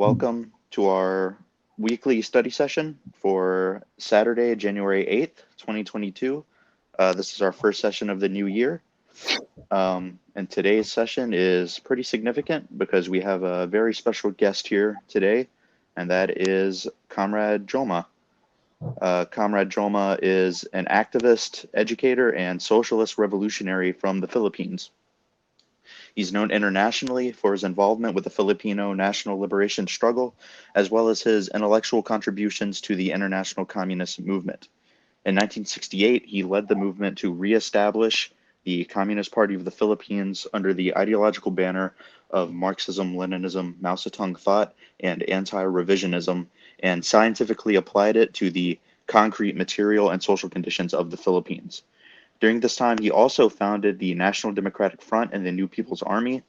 Welcome to our weekly study session for Saturday, January 8th, 2022. This is our first session of the new year. And today's session is pretty significant because we have a very special guest here today, and that is Comrade Joma. Comrade Joma is an activist, educator, and socialist revolutionary from the Philippines. He's known internationally for his involvement with the Filipino national liberation struggle, as well as his intellectual contributions to the international communist movement. In 1968, he led the movement to reestablish the Communist Party of the Philippines under the ideological banner of Marxism, Leninism, Mao Zedong thought, and anti-revisionism, and scientifically applied it to the concrete material and social conditions of the Philippines. During this time, he also founded the National Democratic Front and the New People's Army.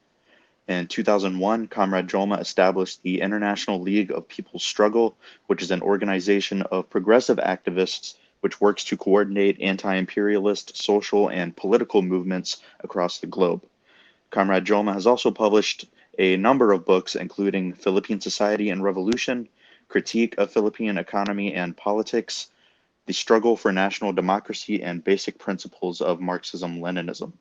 In 2001, Comrade Joma established the International League of People's Struggle, which is an organization of progressive activists which works to coordinate anti-imperialist social and political movements across the globe. Comrade Joma has also published a number of books, including Philippine Society and Revolution, Critique of Philippine Economy and Politics, The Struggle for National Democracy, and Basic Principles of Marxism-Leninism.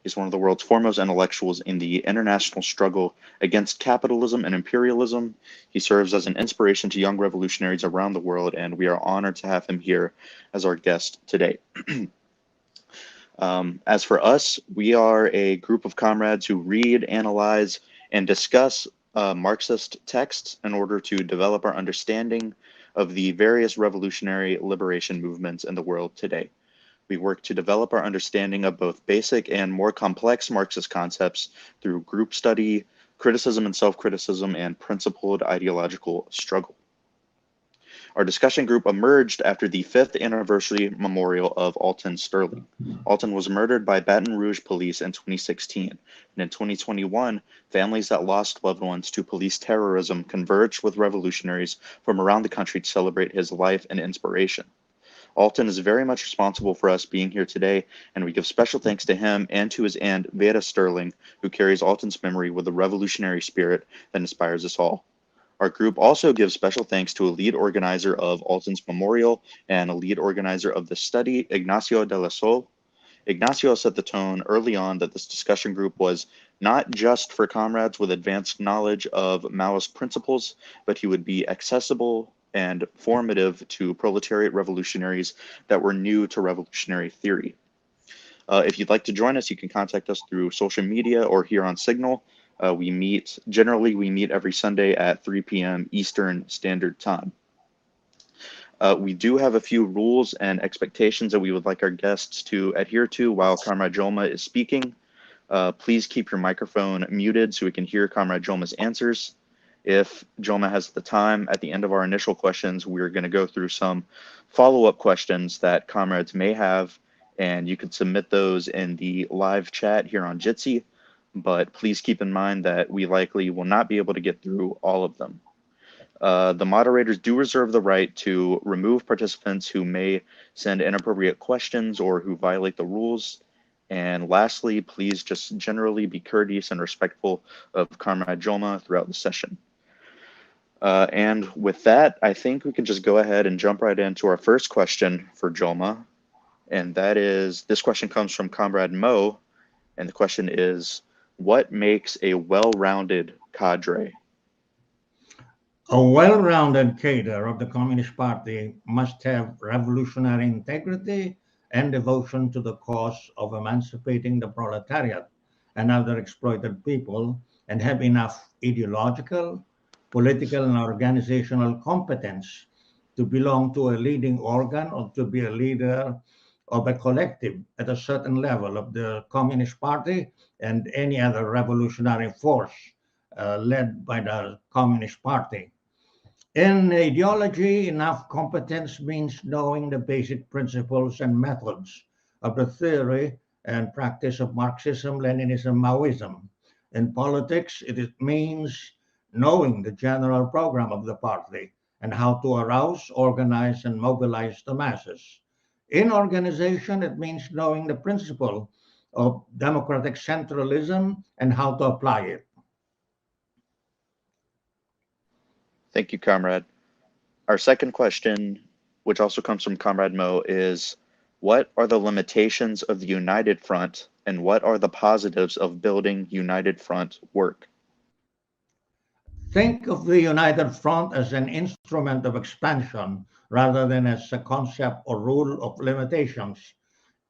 He's one of the world's foremost intellectuals in the international struggle against capitalism and imperialism. He serves as an inspiration to young revolutionaries around the world, and we are honored to have him here as our guest today. As for us, we are a group of comrades who read, analyze, and discuss Marxist texts in order to develop our understanding of the various revolutionary liberation movements in the world today. We work to develop our understanding of both basic and more complex Marxist concepts through group study, criticism and self-criticism, and principled ideological struggle. Our discussion group emerged after the 5th anniversary memorial of Alton Sterling. Alton was murdered by Baton Rouge police in 2016, and in 2021, families that lost loved ones to police terrorism converged with revolutionaries from around the country to celebrate his life and inspiration. Alton is very much responsible for us being here today, and we give special thanks to him and to his aunt, Vera Sterling, who carries Alton's memory with the revolutionary spirit that inspires us all. Our group also gives special thanks to a lead organizer of Alton's memorial and a lead organizer of the study, Ignacio de la Sol. Ignacio set the tone early on that this discussion group was not just for comrades with advanced knowledge of Maoist principles, but he would be accessible and formative to proletariat revolutionaries that were new to revolutionary theory. If you'd like to join us, you can contact us through social media or here on Signal. We meet every Sunday at 3 p.m. Eastern Standard Time. We do have a few rules and expectations that we would like our guests to adhere to while Comrade Joma is speaking. Please keep your microphone muted so we can hear Comrade Joma's answers. If Joma has the time, at the end of our initial questions, we're going to go through some follow-up questions that comrades may have, and you can submit those in the live chat here on Jitsi. But please keep in mind that we likely will not be able to get through all of them. The moderators do reserve the right to remove participants who may send inappropriate questions or who violate the rules. And lastly, please just generally be courteous and respectful of Comrade Joma throughout the session. And with that, I think we can just go ahead and jump right into our first question for Joma. And that is, this question comes from Comrade Mo, and the question is, what makes a well-rounded cadre? A well-rounded cadre of the Communist Party must have revolutionary integrity and devotion to the cause of emancipating the proletariat and other exploited people, and have enough ideological, political, and organizational competence to belong to a leading organ or to be a leader of a collective at a certain level of the Communist Party and any other revolutionary force led by the Communist Party. In ideology, enough competence means knowing the basic principles and methods of the theory and practice of Marxism, Leninism, Maoism. In politics, it means knowing the general program of the party and how to arouse, organize, and mobilize the masses. In organization, it means knowing the principle of democratic centralism and how to apply it. Thank you, Comrade. Our second question, which also comes from Comrade Mo, is what are the limitations of the United Front and what are the positives of building United Front work? Think of the United Front as an instrument of expansion rather than as a concept or rule of limitations.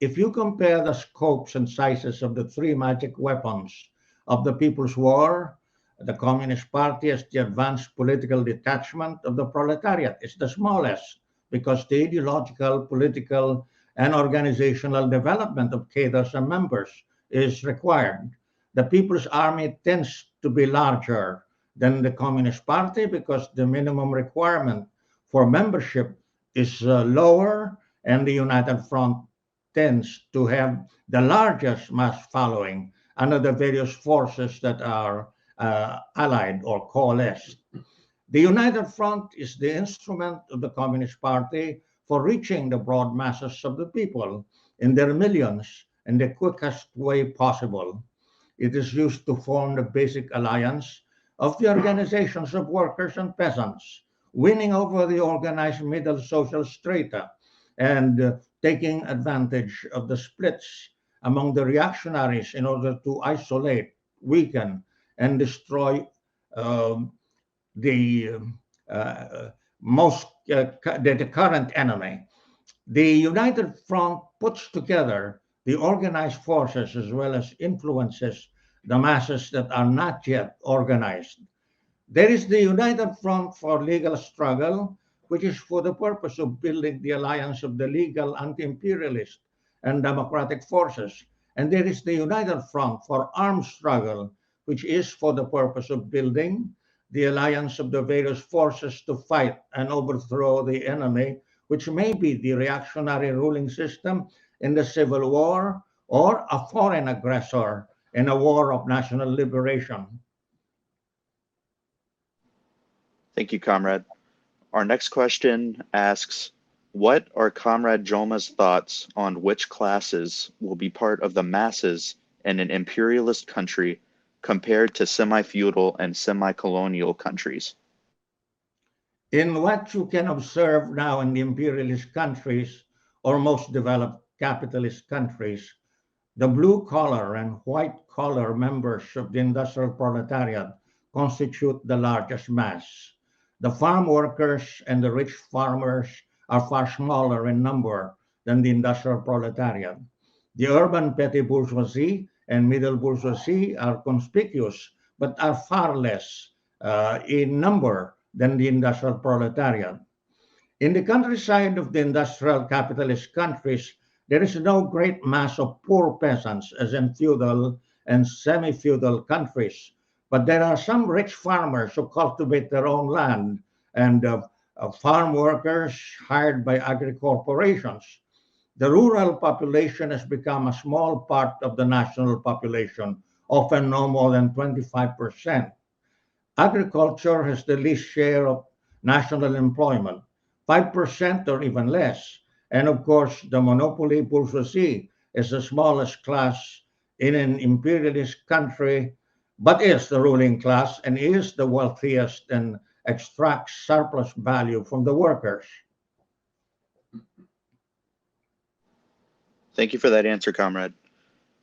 If you compare the scopes and sizes of the three magic weapons of the People's War, the Communist Party as the advanced political detachment of the proletariat is the smallest because the ideological, political, and organizational development of cadres and members is required. The People's Army tends to be larger than the Communist Party because the minimum requirement for membership is lower, and the United Front tends to have the largest mass following under the various forces that are allied or coalesced. The United Front is the instrument of the Communist Party for reaching the broad masses of the people in their millions in the quickest way possible. It is used to form the basic alliance of the organizations of workers and peasants, winning over the organized middle social strata and taking advantage of the splits among the reactionaries in order to isolate, weaken, and destroy um, the most the current enemy. The United Front puts together the organized forces as well as influences the masses that are not yet organized. There is the United Front for Legal Struggle, which is for the purpose of building the alliance of the legal anti-imperialist and democratic forces. And there is the United Front for Armed Struggle, which is for the purpose of building the alliance of the various forces to fight and overthrow the enemy, which may be the reactionary ruling system in the Civil War or a foreign aggressor in a war of national liberation. Thank you, Comrade. Our next question asks, what are Comrade Joma's thoughts on which classes will be part of the masses in an imperialist country compared to semi-feudal and semi-colonial countries? In what you can observe now in the imperialist countries or most developed capitalist countries, the blue collar and white collar members of the industrial proletariat constitute the largest mass. The farm workers and the rich farmers are far smaller in number than the industrial proletariat. The urban petty bourgeoisie and middle bourgeoisie are conspicuous, but are far less in number than the industrial proletariat. In the countryside of the industrial capitalist countries, there is no great mass of poor peasants as in feudal and semi feudal countries, but there are some rich farmers who cultivate their own land and farm workers hired by agri corporations. The rural population has become a small part of the national population, often no more than 25%. Agriculture has the least share of national employment, 5% or even less. And of course, the monopoly bourgeoisie is the smallest class in an imperialist country, but is the ruling class and is the wealthiest and extracts surplus value from the workers. Thank you for that answer, Comrade.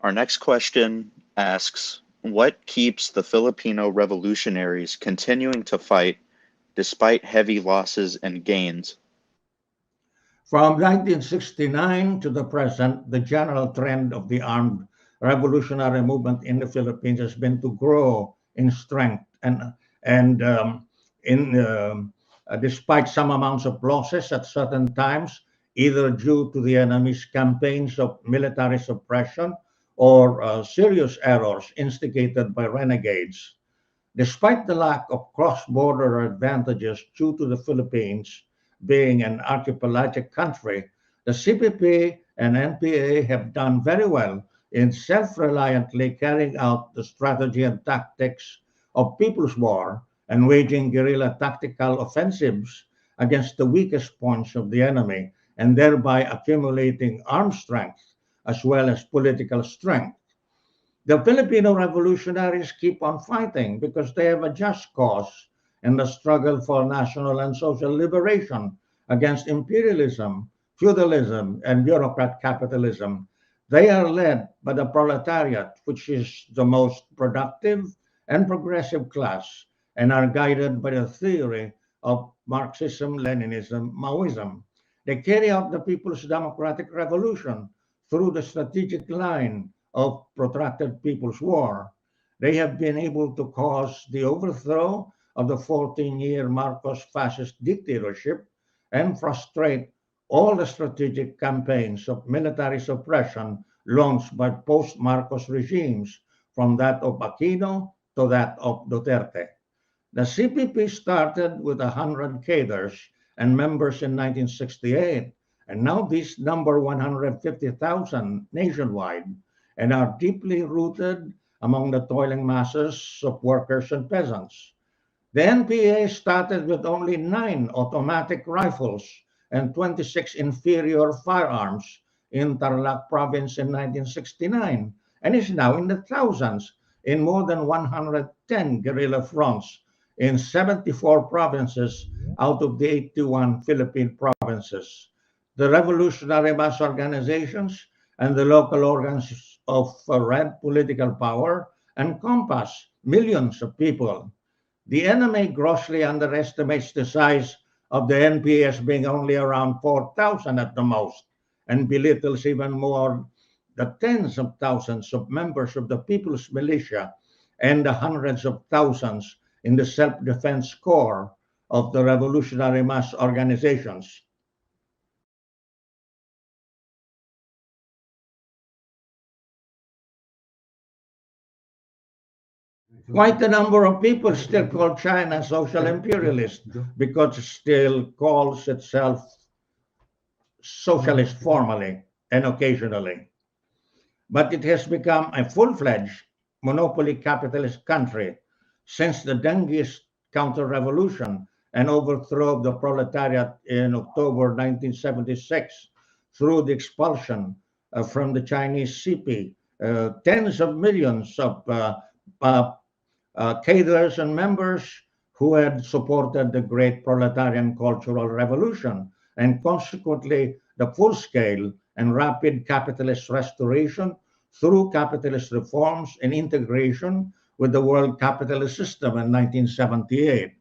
Our next question asks, what keeps the Filipino revolutionaries continuing to fight despite heavy losses and gains? From 1969 to the present, the general trend of the armed revolutionary movement in the Philippines has been to grow in strength and in despite some amounts of losses at certain times, either due to the enemy's campaigns of military suppression or serious errors instigated by renegades. Despite the lack of cross-border advantages due to the Philippines being an archipelagic country, the CPP and NPA have done very well in self-reliantly carrying out the strategy and tactics of People's War and waging guerrilla tactical offensives against the weakest points of the enemy and thereby accumulating armed strength as well as political strength. The Filipino revolutionaries keep on fighting because they have a just cause in the struggle for national and social liberation against imperialism, feudalism, and bureaucrat capitalism. They are led by the proletariat, which is the most productive and progressive class, and are guided by the theory of Marxism, Leninism, Maoism. They carry out the People's Democratic Revolution through the strategic line of protracted People's War. They have been able to cause the overthrow of the 14-year Marcos fascist dictatorship and frustrate all the strategic campaigns of military suppression launched by post-Marcos regimes, from that of Aquino to that of Duterte. The CPP started with 100 cadres and members in 1968, and now these number 150,000 nationwide and are deeply rooted among the toiling masses of workers and peasants. The NPA started with only 9 automatic rifles and 26 inferior firearms in Tarlac province in 1969 and is now in the thousands in more than 110 guerrilla fronts in 74 provinces out of the 81 Philippine provinces. The revolutionary mass organizations and the local organs of red political power encompass millions of people. The enemy grossly underestimates the size of the NPA as being only around 4,000 at the most, and belittles even more the tens of thousands of members of the People's Militia and the hundreds of thousands in the self-defense corps of the revolutionary mass organizations. Quite a number of people still call China social imperialist because it still calls itself socialist formally and occasionally. But it has become a full-fledged monopoly capitalist country since the Dengist counter-revolution and overthrow of the proletariat in October 1976 through the expulsion from the Chinese CP, tens of millions of uh, cadres and members who had supported the great proletarian cultural revolution and consequently the full-scale and rapid capitalist restoration through capitalist reforms and integration with the world capitalist system in 1978.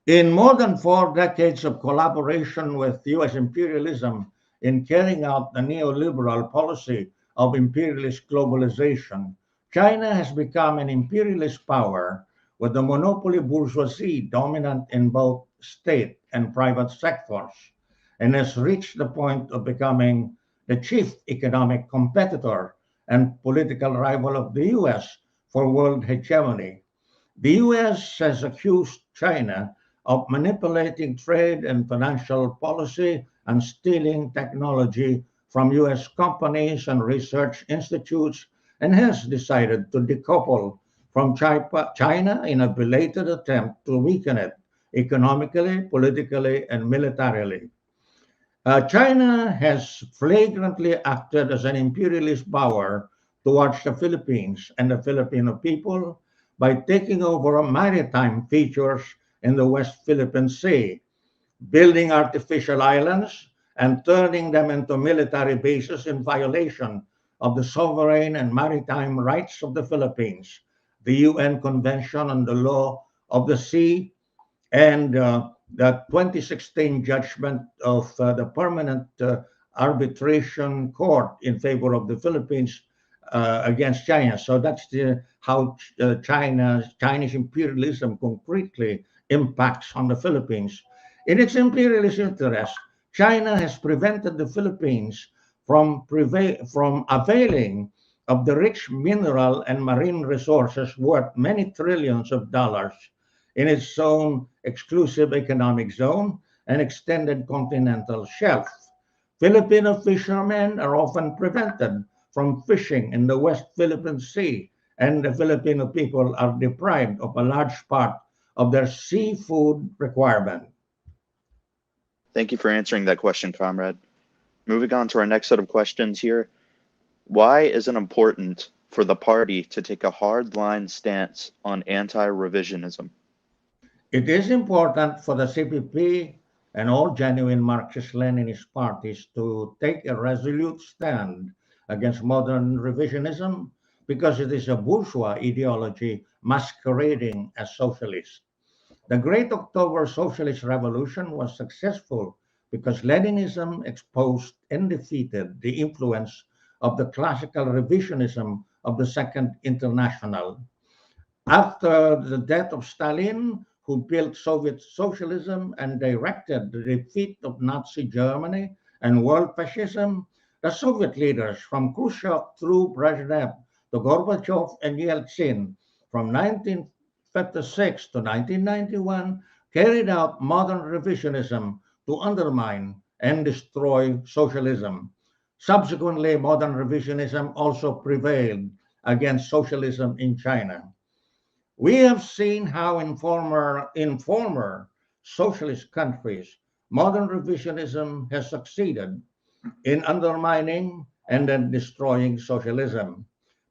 In more than 4 decades of collaboration with US imperialism in carrying out the neoliberal policy of imperialist globalization, China has become an imperialist power with the monopoly bourgeoisie dominant in both state and private sectors, and has reached the point of becoming the chief economic competitor and political rival of the US for world hegemony. The US has accused China of manipulating trade and financial policy and stealing technology from US companies and research institutes and has decided to decouple from China in a belated attempt to weaken it economically, politically, and militarily. China has flagrantly acted as an imperialist power towards the Philippines and the Filipino people by taking over maritime features in the West Philippine Sea, building artificial islands, and turning them into military bases in violation of the sovereign and maritime rights of the Philippines, the UN Convention on the Law of the Sea, and the 2016 judgment of the Permanent Arbitration Court in favor of the Philippines against China. So that's how Chinese imperialism concretely impacts on the Philippines. In its imperialist interest, China has prevented the Philippines from availing of the rich mineral and marine resources worth many trillions of dollars in its own exclusive economic zone and extended continental shelf. Filipino fishermen are often prevented from fishing in the West Philippine Sea, and the Filipino people are deprived of a large part of their seafood requirement. Thank you for answering that question, comrade. Moving on to our next set of questions here. Why is it important for the party to take a hard line stance on anti revisionism? It is important for the CPP and all genuine Marxist-Leninist parties to take a resolute stand against modern revisionism because it is a bourgeois ideology masquerading as socialist. The Great October Socialist Revolution was successful because Leninism exposed and defeated the influence of the classical revisionism of the Second International. After the death of Stalin, who built Soviet socialism and directed the defeat of Nazi Germany and world fascism, the Soviet leaders from Khrushchev through Brezhnev to Gorbachev and Yeltsin from 1956 to 1991 carried out modern revisionism to undermine and destroy socialism. Subsequently, modern revisionism also prevailed against socialism in China. We have seen how in former socialist countries, modern revisionism has succeeded in undermining and then destroying socialism.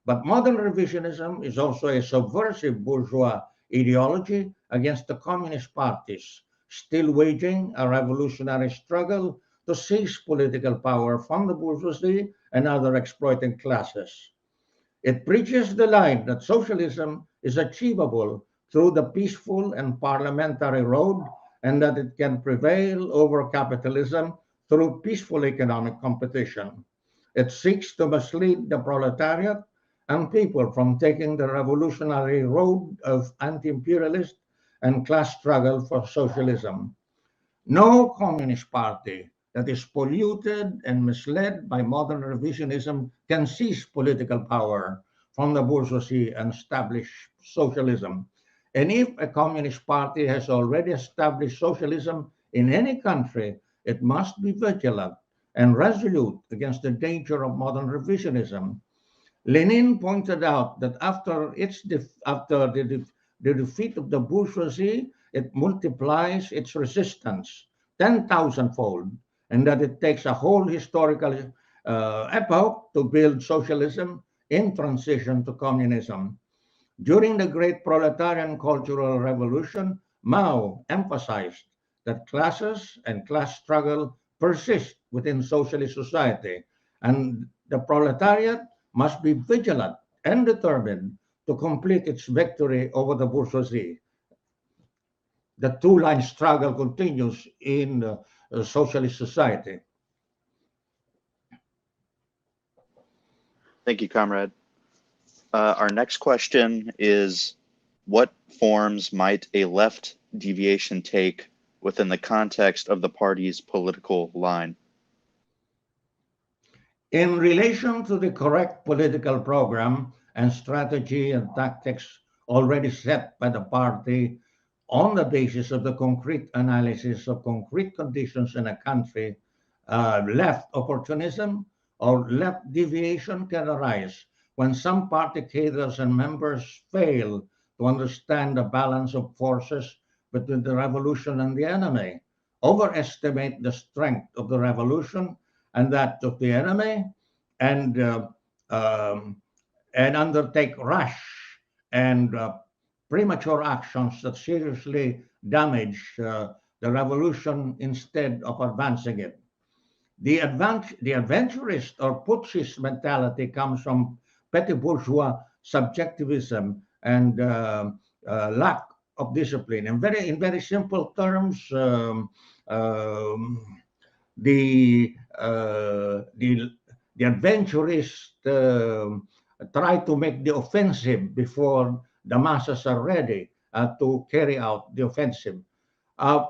But modern revisionism is also a subversive bourgeois ideology against the communist parties, still waging a revolutionary struggle to seize political power from the bourgeoisie and other exploiting classes. It preaches the line that socialism is achievable through the peaceful and parliamentary road and that it can prevail over capitalism through peaceful economic competition. It seeks to mislead the proletariat and people from taking the revolutionary road of anti imperialist and class struggle for socialism. No communist party that is polluted and misled by modern revisionism can seize political power from the bourgeoisie and establish socialism. And if a communist party has already established socialism in any country, it must be vigilant and resolute against the danger of modern revisionism. Lenin pointed out that after the defeat of the bourgeoisie, it multiplies its resistance 10,000-fold, and that it takes a whole historical epoch to build socialism in transition to communism. During the Great Proletarian Cultural Revolution, Mao emphasized that classes and class struggle persist within socialist society, and the proletariat must be vigilant and determined to complete its victory over the bourgeoisie. The two-line struggle continues in socialist society. Thank you, comrade. Our next question is, what forms might a left deviation take within the context of the party's political line? In relation to the correct political program and strategy and tactics already set by the party on the basis of the concrete analysis of concrete conditions in a country, left opportunism or left deviation can arise when some party cadres and members fail to understand the balance of forces between the revolution and the enemy, overestimate the strength of the revolution and that of the enemy, and um, and undertake rash and premature actions that seriously damage the revolution instead of advancing it. The adventurist or putschist mentality comes from petty bourgeois subjectivism and lack of discipline. In very simple terms, um, the the adventurists try to make the offensive before the masses are ready to carry out the offensive. Uh,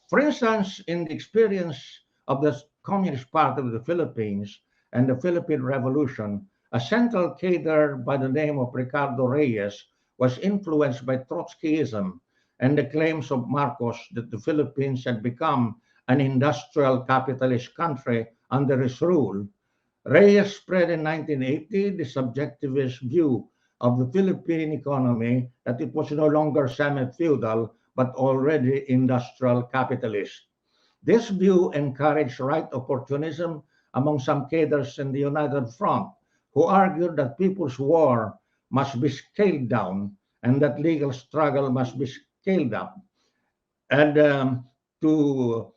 for instance, in the experience of the Communist Party of the Philippines and the Philippine Revolution, a central cadre by the name of Ricardo Reyes was influenced by Trotskyism and the claims of Marcos that the Philippines had become an industrial capitalist country under his rule. Reyes spread in 1980 the subjectivist view of the Philippine economy that it was no longer semi-feudal but already industrial capitalist. This view encouraged right opportunism among some cadres in the United Front, who argued that people's war must be scaled down and that legal struggle must be scaled up. And to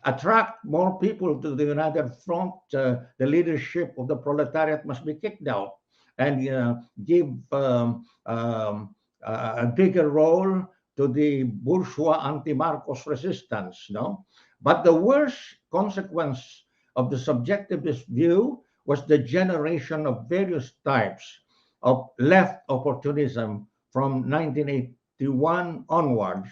attract more people to the United Front, the leadership of the proletariat must be kicked out and give a bigger role to the bourgeois anti-Marcos resistance. No, but the worst consequence of the subjectivist view was the generation of various types of left opportunism from 1981 onwards.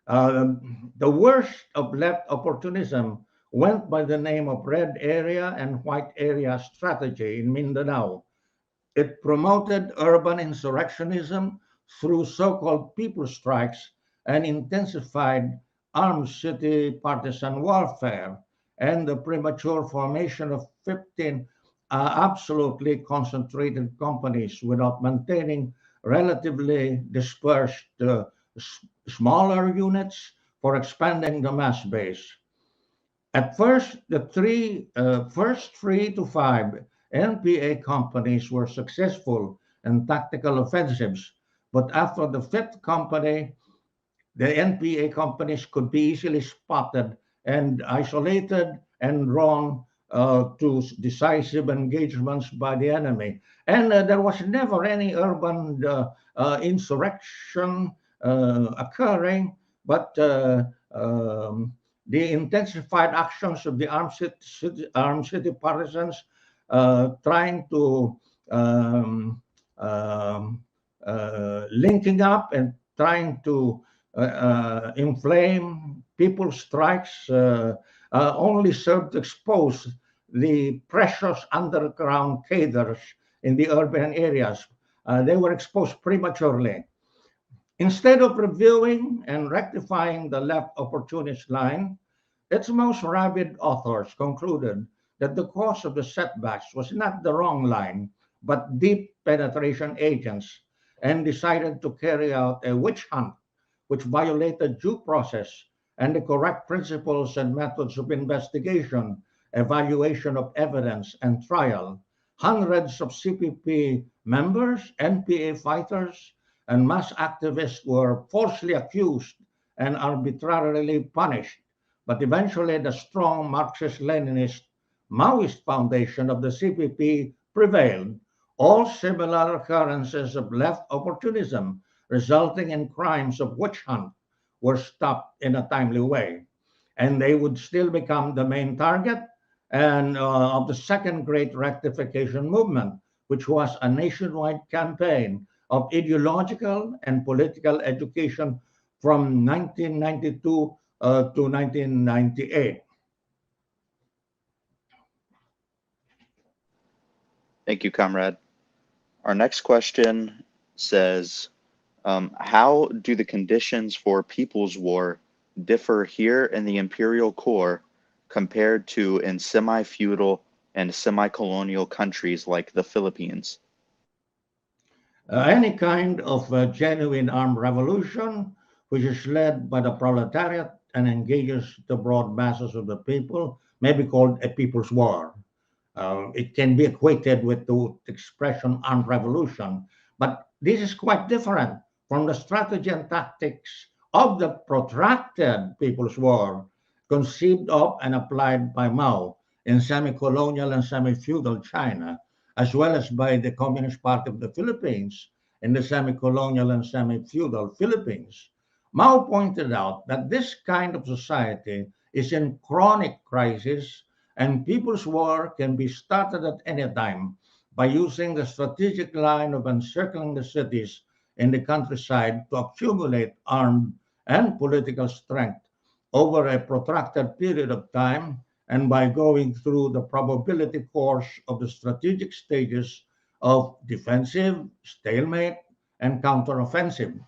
The worst of left opportunism went by the name of red area and white area strategy in Mindanao. It promoted urban insurrectionism through so-called people strikes and intensified armed city partisan warfare and the premature formation of 15 absolutely concentrated companies without maintaining relatively dispersed smaller units for expanding the mass base. At first, the first 3 to 5 NPA companies were successful in tactical offensives, but after the fifth company, the NPA companies could be easily spotted and isolated and drawn to decisive engagements by the enemy. And there was never any urban insurrection occurring, but the intensified actions of the armed city partisans trying to um, um, linking up and trying to inflame people's strikes only served to expose the precious underground cadres in the urban areas. They were exposed prematurely. Instead of reviewing and rectifying the left opportunist line, its most rabid authors concluded that the cause of the setbacks was not the wrong line, but deep penetration agents, and decided to carry out a witch hunt which violated due process and the correct principles and methods of investigation, evaluation of evidence, and trial. Hundreds of CPP members, NPA fighters, and mass activists were falsely accused and arbitrarily punished. But eventually, the strong Marxist Leninist Maoist foundation of the CPP prevailed. All similar occurrences of left opportunism resulting in crimes of witch hunt were stopped in a timely way. And they would still become the main target and of the second great rectification movement, which was a nationwide campaign of ideological and political education from 1992 to 1998. Thank you, comrade. Our next question says, how do the conditions for People's War differ here in the imperial core compared to in semi-feudal and semi-colonial countries like the Philippines? Any kind of genuine armed revolution, which is led by the proletariat and engages the broad masses of the people, may be called a people's war. It can be equated with the expression armed revolution, but this is quite different from the strategy and tactics of the protracted people's war, conceived of and applied by Mao in semi-colonial and semi-feudal China, as well as by the Communist Party of the Philippines in the semi-colonial and semi-feudal Philippines. Mao pointed out that this kind of society is in chronic crisis and people's war can be started at any time by using the strategic line of encircling the cities in the countryside to accumulate armed and political strength over a protracted period of time and by going through the probability course of the strategic stages of defensive, stalemate, and counteroffensive.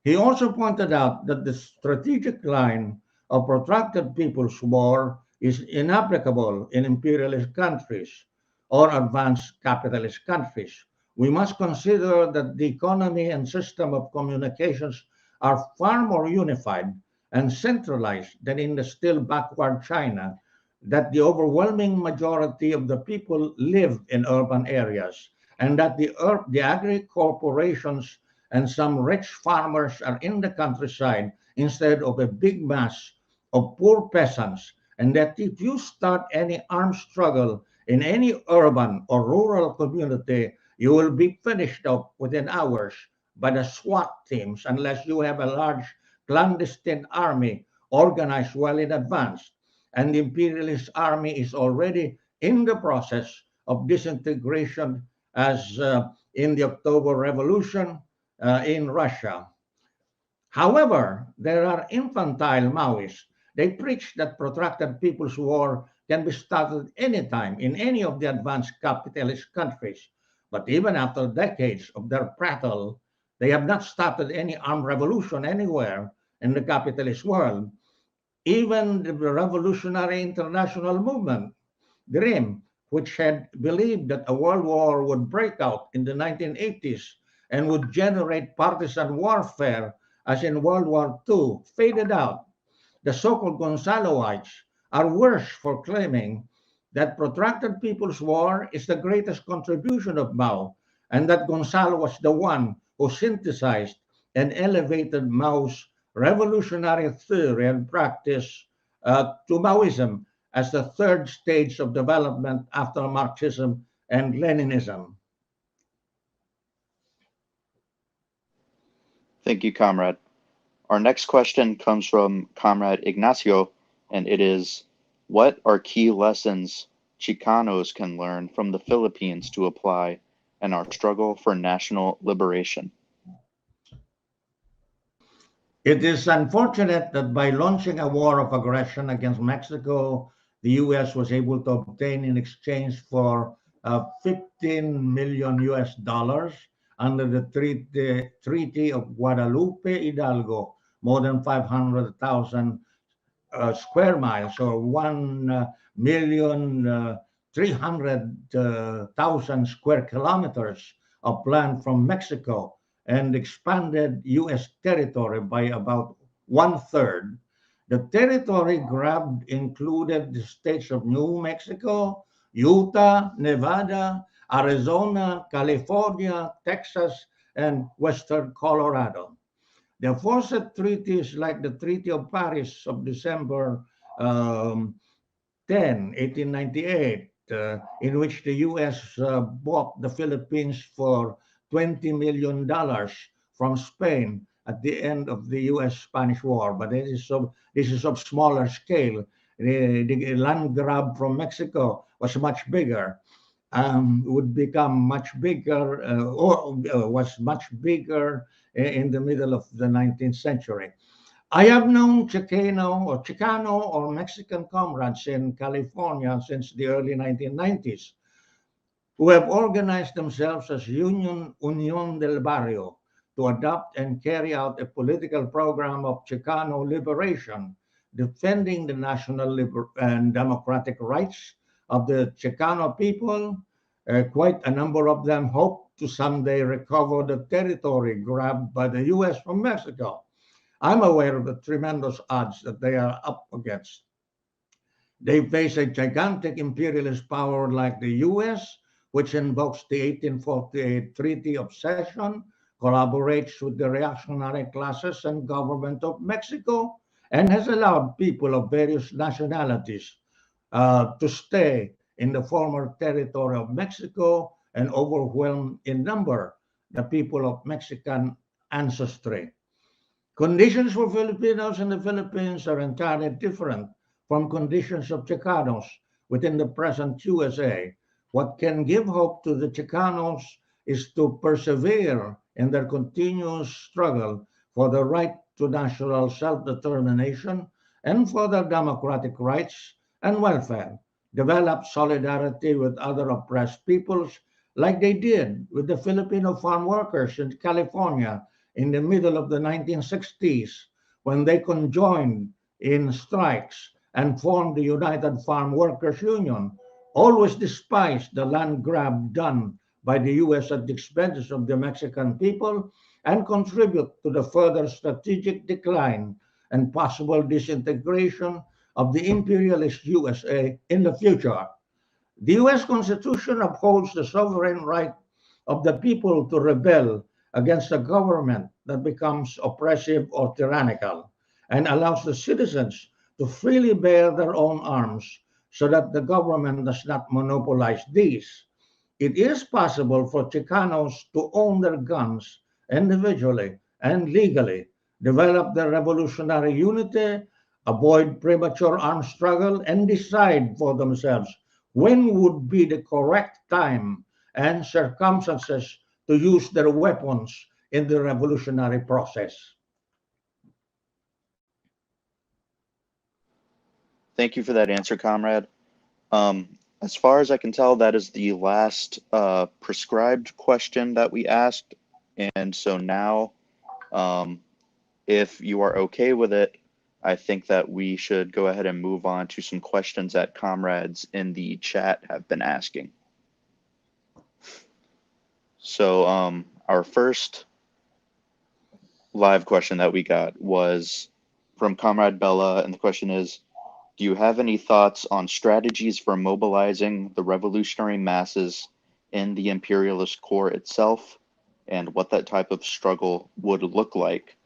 He also pointed out that the strategic line of protracted people's war is inapplicable in imperialist countries or advanced capitalist countries. We must consider that the economy and system of communications are far more unified and centralized than in the still backward China, that the overwhelming majority of the people live in urban areas, and that the agri corporations and some rich farmers are in the countryside instead of a big mass of poor peasants, and that if you start any armed struggle in any urban or rural community, you will be finished off within hours by the SWAT teams unless you have a large clandestine army organized well in advance. And the imperialist army is already in the process of disintegration as in the October Revolution in Russia. However, there are infantile Maoists. They preach that protracted people's war can be started anytime in any of the advanced capitalist countries. But even after decades of their prattle, they have not started any armed revolution anywhere in the capitalist world. Even the revolutionary international movement, Dream, which had believed that a world war would break out in the 1980s and would generate partisan warfare as in World War II, faded out. The so-called Gonzaloites are worse for claiming that protracted people's war is the greatest contribution of Mao, and that Gonzalo was the one who synthesized and elevated Mao's revolutionary theory and practice to Maoism as the third stage of development after Marxism and Leninism. Thank you, comrade. Our next question comes from Comrade Ignacio, and it is, what are key lessons Chicanos can learn from the Philippines to apply in our struggle for national liberation? It is unfortunate that by launching a war of aggression against Mexico, the US was able to obtain in exchange for 15 million US dollars under the Treaty of Guadalupe Hidalgo, more than 500,000 square miles or 1,300,000 square kilometers of land from Mexico and expanded U.S. territory by about one third. The territory grabbed included the states of New Mexico, Utah, Nevada, Arizona, California, Texas, and Western Colorado. The aforesaid treaty is like the Treaty of Paris of December 10, 1898, in which the U.S. bought the Philippines for $20 million from Spain at the end of the U.S.-Spanish War. But this is of smaller scale. The land grab from Mexico was much bigger. Would become much bigger or was much bigger in the middle of the 19th century. I have known Chicano or Mexican comrades in California since the early 1990s who have organized themselves as Unión del Barrio to adopt and carry out a political program of Chicano liberation, defending the national and democratic rights of the Chicano people. Quite a number of them hope to someday recover the territory grabbed by the US from Mexico. I'm aware of the tremendous odds that they are up against. They face a gigantic imperialist power like the US, which invokes the 1848 Treaty of Cession, collaborates with the reactionary classes and government of Mexico, and has allowed people of various nationalities to stay in the former territory of Mexico and overwhelm in number the people of Mexican ancestry. Conditions for Filipinos in the Philippines are entirely different from conditions of Chicanos within the present USA. What can give hope to the Chicanos is to persevere in their continuous struggle for the right to national self-determination and for their democratic rights and welfare. Develop solidarity with other oppressed peoples like they did with the Filipino farm workers in California in the middle of the 1960s when they conjoined in strikes and formed the United Farm Workers Union, always despised the land grab done by the US at the expense of the Mexican people and contribute to the further strategic decline and possible disintegration of the imperialist USA in the future. The US Constitution upholds the sovereign right of the people to rebel against a government that becomes oppressive or tyrannical. and allows the citizens to freely bear their own arms so that the government does not monopolize these. It is possible for Chicanos to own their guns individually and legally, develop their revolutionary unity, avoid premature armed struggle, and decide for themselves when would be the correct time and circumstances to use their weapons in the revolutionary process. Thank you for that answer, comrade. As far as I can tell, that is the last prescribed question that we asked. And so now, um, if you are okay with it, I think that we should go ahead and move on to some questions that comrades in the chat have been asking. So, our first live question that we got was from Comrade Bella, and the question is, do you have any thoughts on strategies for mobilizing the revolutionary masses in the imperialist core itself, and what that type of struggle would look like?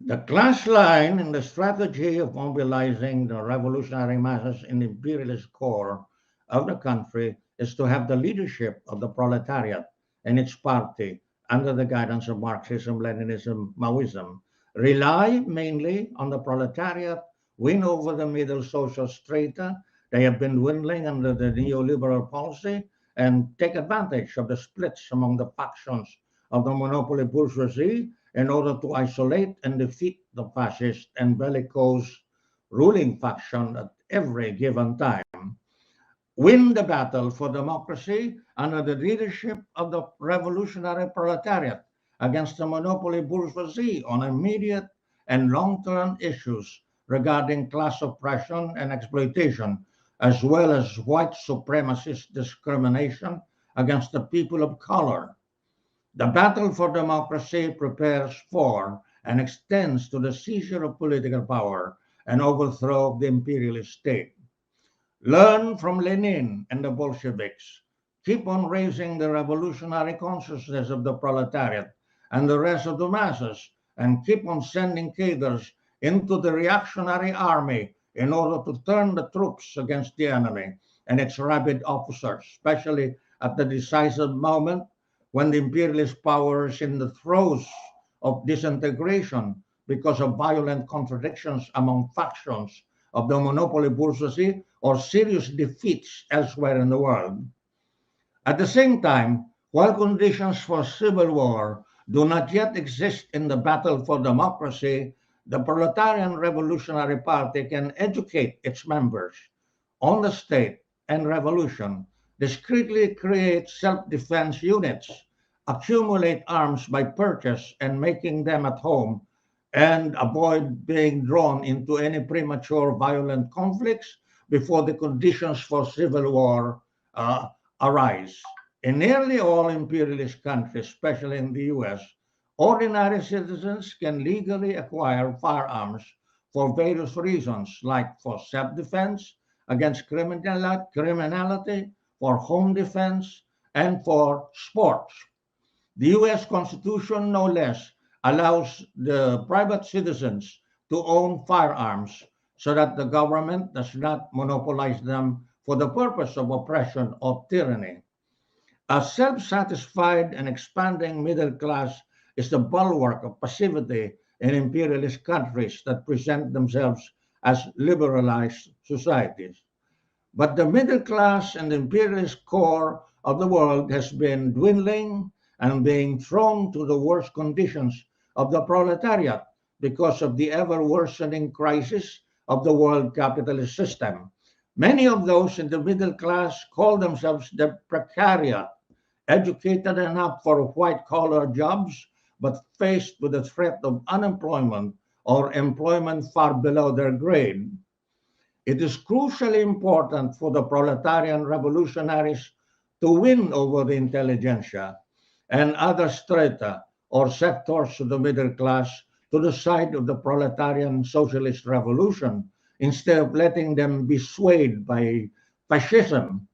The class line in the strategy of mobilizing the revolutionary masses in the imperialist core of the country is to have the leadership of the proletariat and its party under the guidance of Marxism, Leninism, Maoism rely mainly on the proletariat, win over the middle social strata. They have been dwindling under the neoliberal policy and take advantage of the splits among the factions of the monopoly bourgeoisie in order to isolate and defeat the fascist and bellicose ruling faction at every given time, win the battle for democracy under the leadership of the revolutionary proletariat against the monopoly bourgeoisie on immediate and long-term issues regarding class oppression and exploitation, as well as white supremacist discrimination against the people of color. The battle for democracy prepares for and extends to the seizure of political power and overthrow of the imperialist state. Learn from Lenin and the Bolsheviks. Keep on raising the revolutionary consciousness of the proletariat and the rest of the masses, and keep on sending cadres into the reactionary army in order to turn the troops against the enemy and its rabid officers, especially at the decisive moment when the imperialist power is in the throes of disintegration because of violent contradictions among factions of the monopoly bourgeoisie or serious defeats elsewhere in the world. At the same time, while conditions for civil war do not yet exist in the battle for democracy, the Proletarian Revolutionary Party can educate its members on the state and revolution, discreetly create self-defense units, accumulate arms by purchase and making them at home, and avoid being drawn into any premature violent conflicts before the conditions for civil war arise. In nearly all imperialist countries, especially in the US, ordinary citizens can legally acquire firearms for various reasons, like for self-defense, against criminality, for home defense, and for sports. The US Constitution, no less, allows the private citizens to own firearms so that the government does not monopolize them for the purpose of oppression or tyranny. A self satisfied and expanding middle class is the bulwark of passivity in imperialist countries that present themselves as liberalized societies. But the middle class and the imperialist core of the world has been dwindling and being thrown to the worst conditions of the proletariat because of the ever worsening crisis of the world capitalist system. Many of those in the middle class call themselves the precariat, educated enough for white collar jobs, but faced with the threat of unemployment or employment far below their grade. It is crucially important for the proletarian revolutionaries to win over the intelligentsia and other strata or sectors of the middle class to the side of the proletarian socialist revolution instead of letting them be swayed by fascism.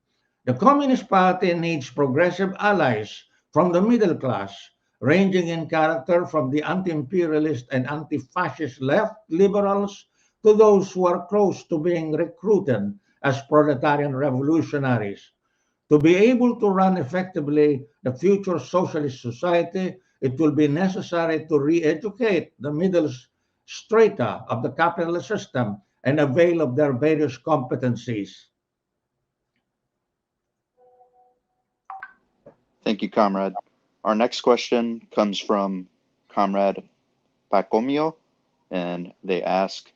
The Communist Party needs progressive allies from the middle class ranging in character from the anti-imperialist and anti-fascist left liberals to those who are close to being recruited as proletarian revolutionaries. To be able to run effectively the future socialist society, it will be necessary to re-educate the middle strata of the capitalist system and avail of their various competencies. Thank you, comrade. Our next question comes from comrade Pacomio, and they ask,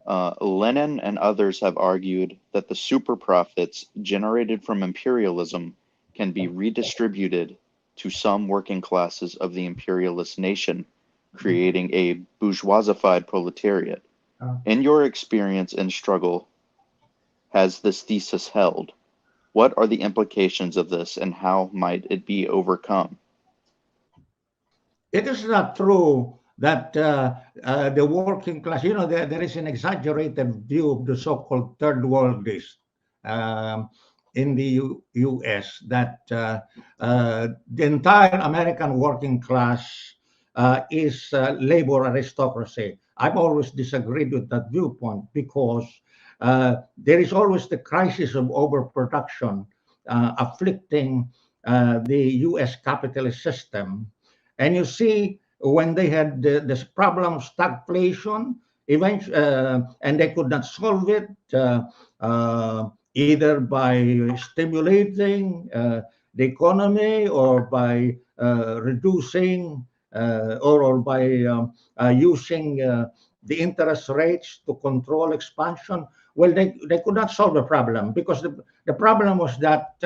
Lenin and others have argued that the super profits generated from imperialism can be redistributed to some working classes of the imperialist nation, creating a bourgeoisified proletariat. In your experience and struggle, has this thesis held? What are the implications of this and how might it be overcome? It is not true that the working class, there is an exaggerated view of the so-called third worldist in the US that the entire American working class is labor aristocracy. I've always disagreed with that viewpoint because there is always the crisis of overproduction afflicting the US capitalist system. And you see, when they had this problem of stagflation, and they could not solve it either by stimulating the economy or by reducing or by using the interest rates to control expansion. Well, they could not solve the problem because the problem was that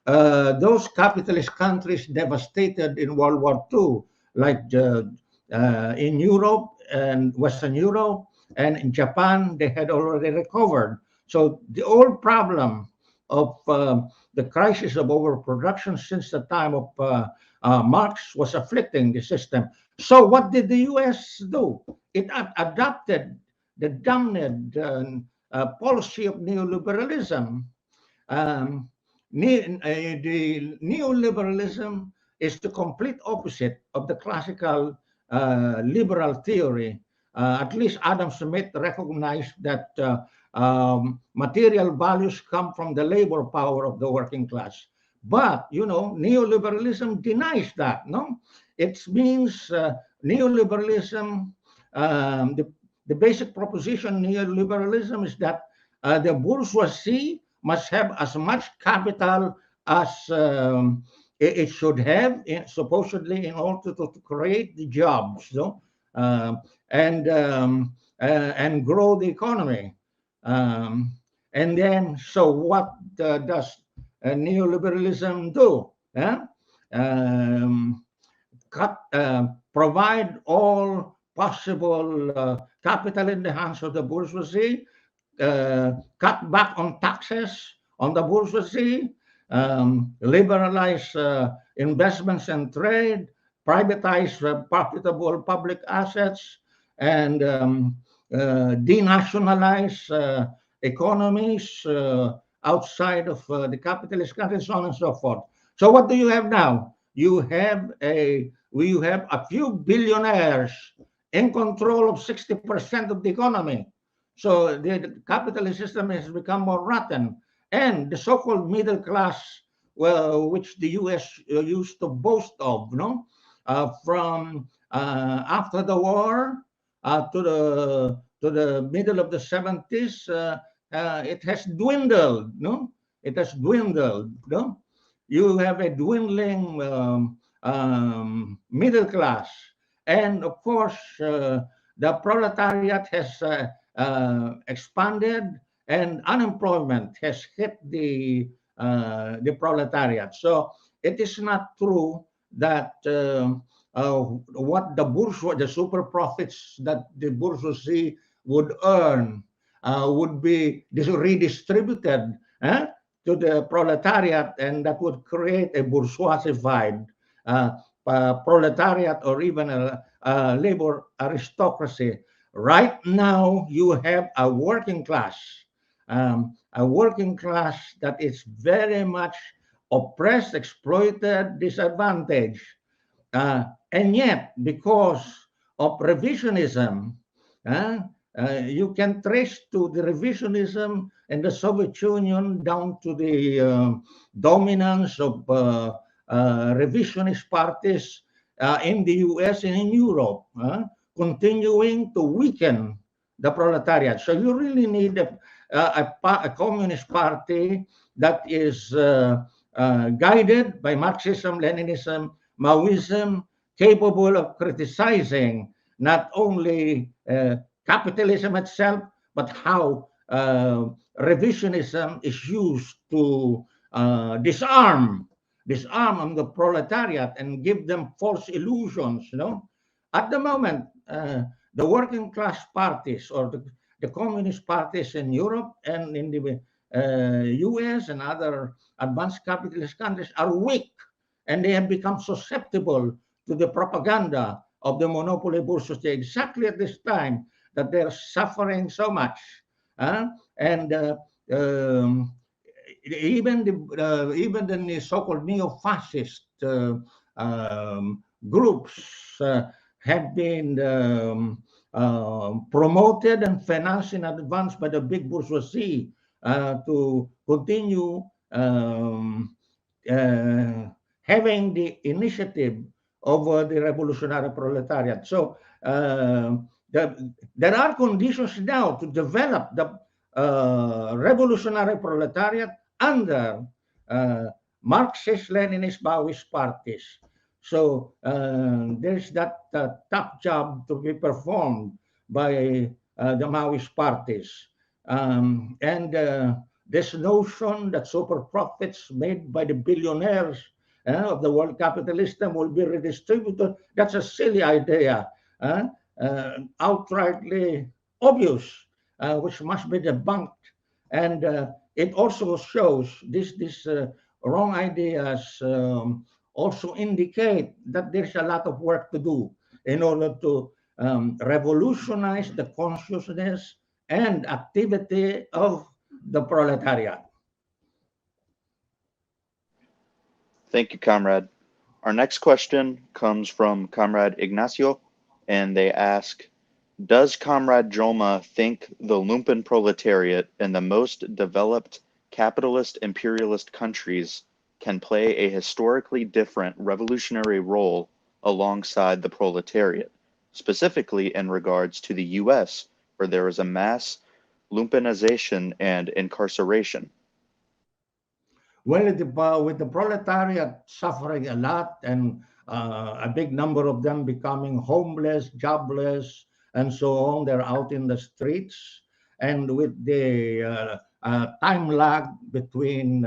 those capitalist countries devastated in World War II, like in Europe and Western Europe and in Japan, they had already recovered. So the old problem of the crisis of overproduction since the time of Marx was afflicting the system. So what did the U.S. do? It adopted the damned policy of neoliberalism. Um, the neoliberalism is the complete opposite of the classical liberal theory. At least Adam Smith recognized that material values come from the labor power of the working class. But, neoliberalism denies that, no? It means neoliberalism, the basic proposition neoliberalism is that the bourgeoisie must have as much capital as it should have, supposedly, in order to create the jobs, and grow the economy. And then, so what does neoliberalism do? Provide all possible capital in the hands of the bourgeoisie, cut back on taxes on the bourgeoisie, liberalize investments and trade, privatize profitable public assets, and denationalize economies outside of the capitalist countries, so on and so forth. So what do you have now? You have a few billionaires in control of 60% of the economy. So the capitalist system has become more rotten. And the so-called middle class, well, which the U.S. Used to boast of, from after the war to the middle of the 70s, it has dwindled. No, it has dwindled. No, you have a dwindling middle class, and of course, the proletariat has expanded, and unemployment has hit the proletariat. So it is not true that what the super profits that the bourgeoisie would earn would be redistributed to the proletariat, and that would create a bourgeoisified proletariat or even a labor aristocracy. Right now, you have a working class that is very much oppressed, exploited, disadvantaged. And yet, because of revisionism, uh, you can trace to the revisionism in the Soviet Union down to the dominance of revisionist parties in the US and in Europe, continuing to weaken the proletariat. So you really need a communist party that is guided by Marxism, Leninism, Maoism, capable of criticizing not only capitalism itself, but how revisionism is used to disarm the proletariat and give them false illusions. At the moment, the working class parties or the communist parties in Europe and in the US and other advanced capitalist countries are weak, and they have become susceptible to the propaganda of the monopoly bourgeoisie exactly at this time that they're suffering so much. And um, even the so-called neo-fascist groups have been promoted and financed in advance by the big bourgeoisie to continue um, uh, having the initiative over the revolutionary proletariat. So there are conditions now to develop the revolutionary proletariat under uh, Marxist, Leninist, Maoist parties. So there's that tough job to be performed by the Maoist parties. And this notion that super profits made by the billionaires of the world capitalism will be redistributed, that's a silly idea, outrightly obvious, which must be debunked. And it also shows these wrong ideas also indicate that there's a lot of work to do in order to revolutionize the consciousness and activity of the proletariat. Thank you, Comrade. Our next question comes from Comrade Ignacio, and they ask, does Comrade Joma think the lumpen proletariat in the most developed capitalist imperialist countries can play a historically different revolutionary role alongside the proletariat, specifically in regards to the US, where there is a mass lumpenization and incarceration? Well, with the proletariat suffering a lot and a big number of them becoming homeless, jobless, and so on, they're out in the streets. And with the time lag between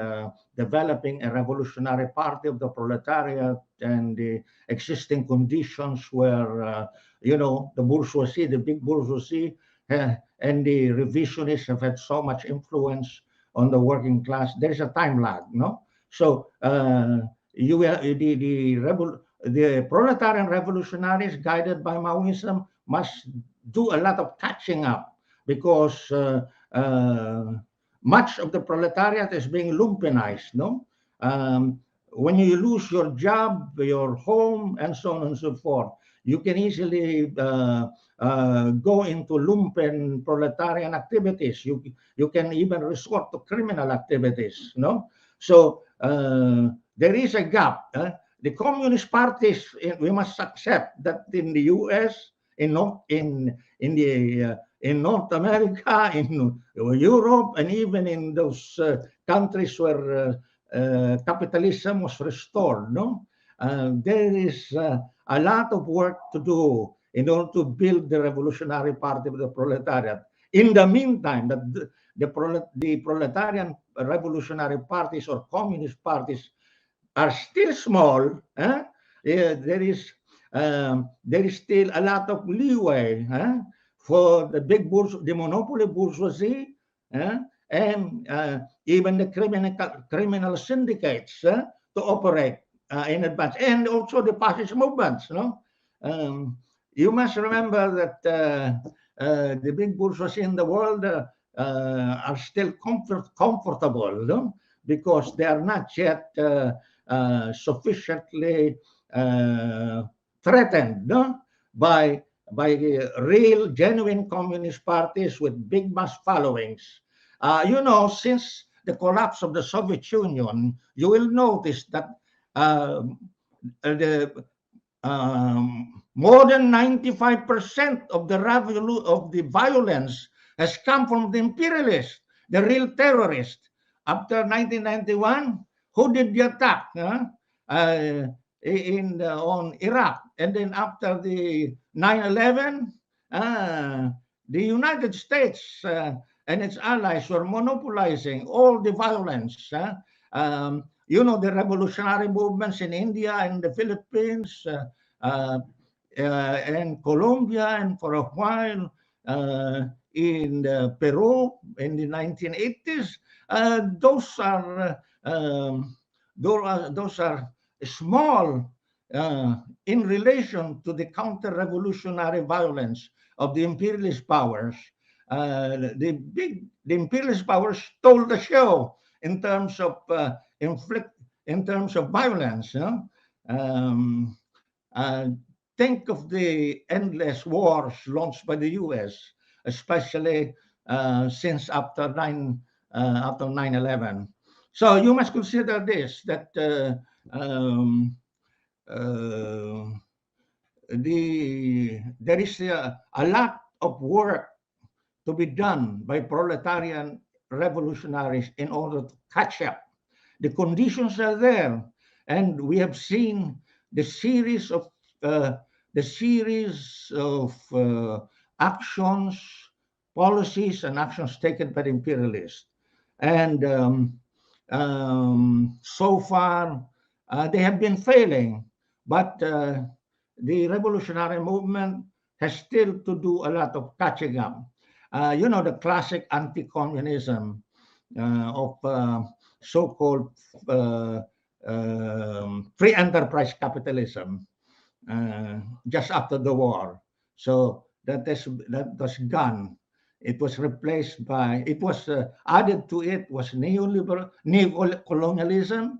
developing a revolutionary party of the proletariat and the existing conditions where, the bourgeoisie, the big bourgeoisie, and the revisionists have had so much influence on the working class. There's a time lag, no? So you will, the proletarian revolutionaries guided by Maoism must do a lot of catching up because much of the proletariat is being lumpenized, no? When you lose your job, your home, and so on and so forth, you can easily go into lumpen proletarian activities. You can even resort to criminal activities. No, so there is a gap. The communist parties, we must accept that in the U.S., in North America, in Europe, and even in those countries where capitalism was restored, no, there is a lot of work to do in order to build the revolutionary party of the proletariat. In the meantime, the proletarian revolutionary parties or communist parties are still small. Yeah, there is still a lot of leeway for the the monopoly bourgeoisie, and even the criminal syndicates to operate in advance, and also the fascist movements. You must remember that the big bourgeoisie in the world are still comfortable, because they are not yet sufficiently uh, threatened, no? by real, genuine communist parties with big mass followings. Since the collapse of the Soviet Union, you will notice that um, the more than 95% of the violence has come from the imperialists, the real terrorists. After 1991, who did the attack? On Iraq, and then after the 9/11, the United States and its allies were monopolizing all the violence. The revolutionary movements in India and the Philippines, uh, and Colombia, and for a while in Peru in the 1980s. Those are small in relation to the counter-revolutionary violence of the imperialist powers. The imperialist powers stole the show in terms of violence. Um, uh, think of the endless wars launched by the U.S., especially since after 9/11. So you must consider this, that uh, there is a lot of work to be done by proletarian revolutionaries in order to catch up. The conditions are there, and we have seen the series of uh, actions, policies, and actions taken by the imperialists. And so far, they have been failing, but the revolutionary movement has still to do a lot of catching up. The classic anti-communism of so-called uh, free enterprise capitalism just after the war. So that was gone. It was replaced by, it was added to it was neocolonialism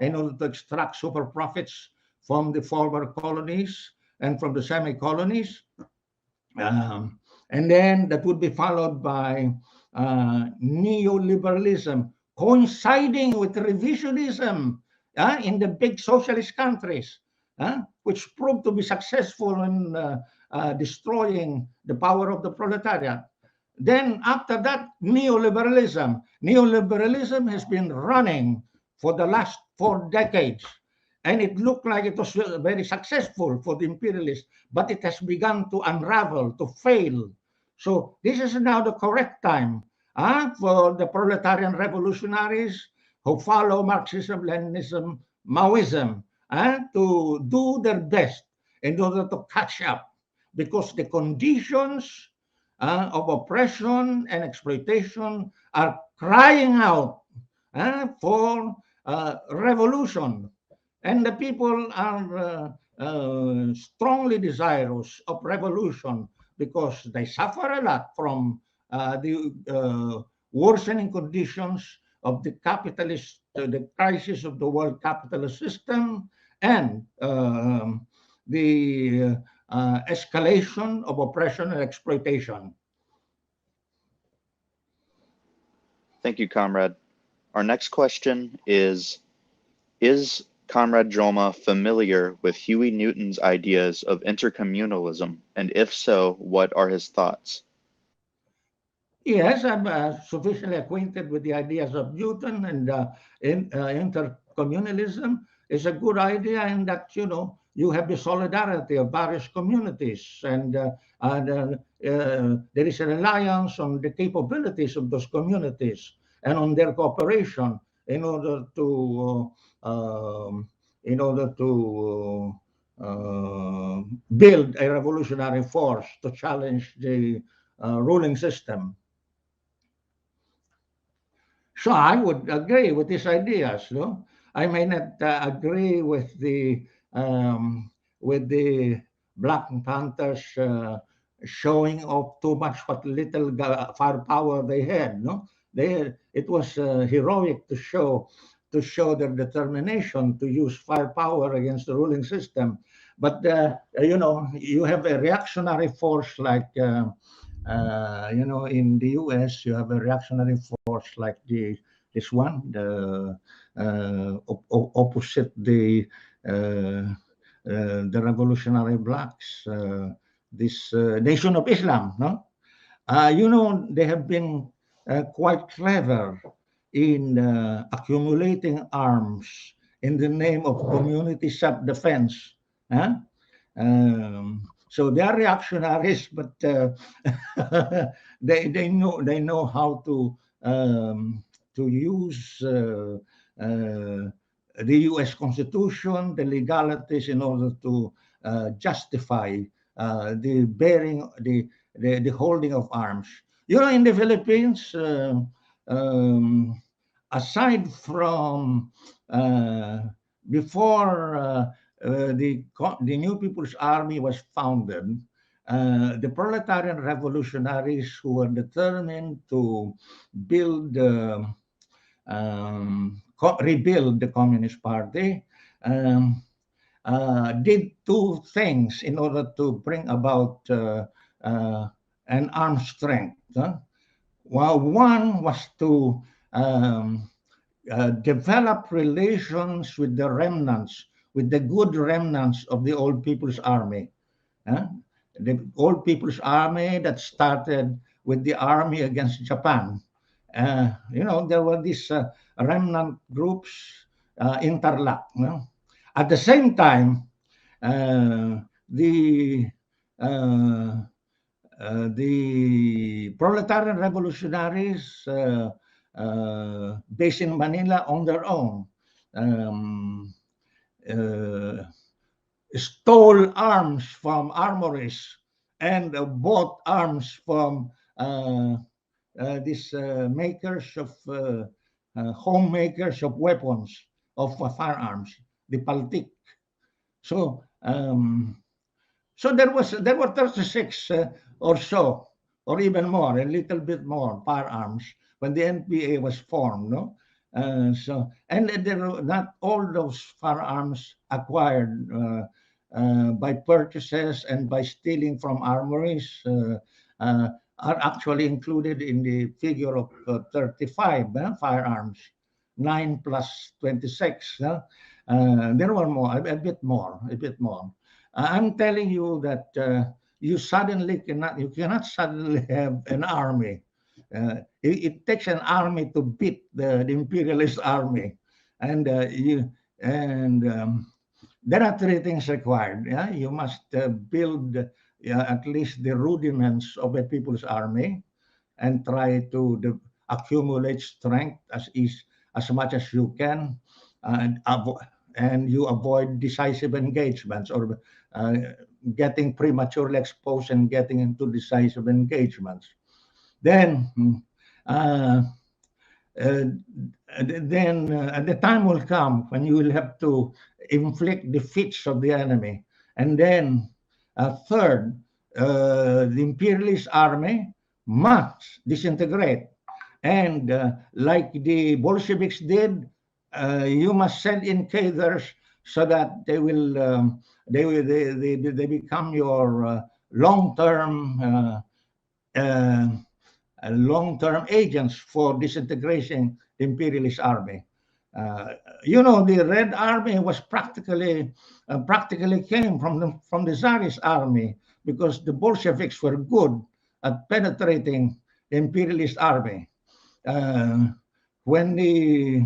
in order to extract super profits from the former colonies and from the semi-colonies. And then that would be followed by neoliberalism, coinciding with revisionism in the big socialist countries, which proved to be successful in destroying the power of the proletariat. Then after that, neoliberalism. Neoliberalism has been running for the last 4 decades, and it looked like it was very successful for the imperialists, but it has begun to unravel, to fail. So this is now the correct time for the proletarian revolutionaries who follow Marxism, Leninism, Maoism to do their best in order to catch up, because the conditions of oppression and exploitation are crying out for revolution. And the people are strongly desirous of revolution because they suffer a lot from the worsening conditions of the crisis of the world capitalist system, and the escalation of oppression and exploitation. Thank you, Comrade. Our next question is Comrade Joma familiar with Huey Newton's ideas of intercommunalism? And if so, what are his thoughts? Yes, I'm sufficiently acquainted with the ideas of Newton, and intercommunalism is a good idea in that, you have the solidarity of various communities, and there is a reliance on the capabilities of those communities and on their cooperation in order to build a revolutionary force to challenge the ruling system. So I would agree with these ideas. No, I may not agree with the Black Panthers showing off too much what little firepower they had. No, it was heroic to show to show their determination to use firepower against the ruling system. But you have a reactionary force like in the U.S. you have a reactionary force like this one, the opposite uh, the revolutionary blacks, this Nation of Islam, no? They have been quite clever in accumulating arms in the name of community self-defense. Huh? So they are reactionaries, but they know how to use the U.S. Constitution, the legalities in order to justify the holding of arms. In the Philippines, um, aside from uh, before the New People's Army was founded, the proletarian revolutionaries who were determined to build, rebuild the Communist Party, um, did two things in order to bring about uh, an armed strength. Well, one was to um, develop relations with the remnants, with the good remnants of the Old People's Army. Huh? The Old People's Army that started with the army against Japan. There were these remnant groups interlocked. At the same time, uh, the uh, the proletarian revolutionaries based in Manila on their own um, uh, stole arms from armories and bought arms from these makers of homemakers of weapons of firearms, the Paltik. So there were 36 or so, or even more, a little bit more firearms when the NPA was formed. No, and there were not all those firearms acquired by purchases and by stealing from armories uh, are actually included in the figure of 35 firearms, 9 plus 26. There were more, a bit more, a bit more. I'm telling you that you cannot suddenly have an army. It takes an army to beat the imperialist army, and there are three things required. Yeah, you must build at least the rudiments of a people's army, and try to accumulate strength as much as you can, and you avoid decisive engagements or uh, getting prematurely exposed and getting into decisive engagements. Then, uh, uh, the time will come when you will have to inflict defeats of the enemy. And then, third, the imperialist army must disintegrate. And like the Bolsheviks did, you must send in cadres so that they become your uh, long-term agents for disintegration the imperialist army. Uh, the Red Army was practically came from the Tsarist army, because the Bolsheviks were good at penetrating the imperialist army. Uh, when the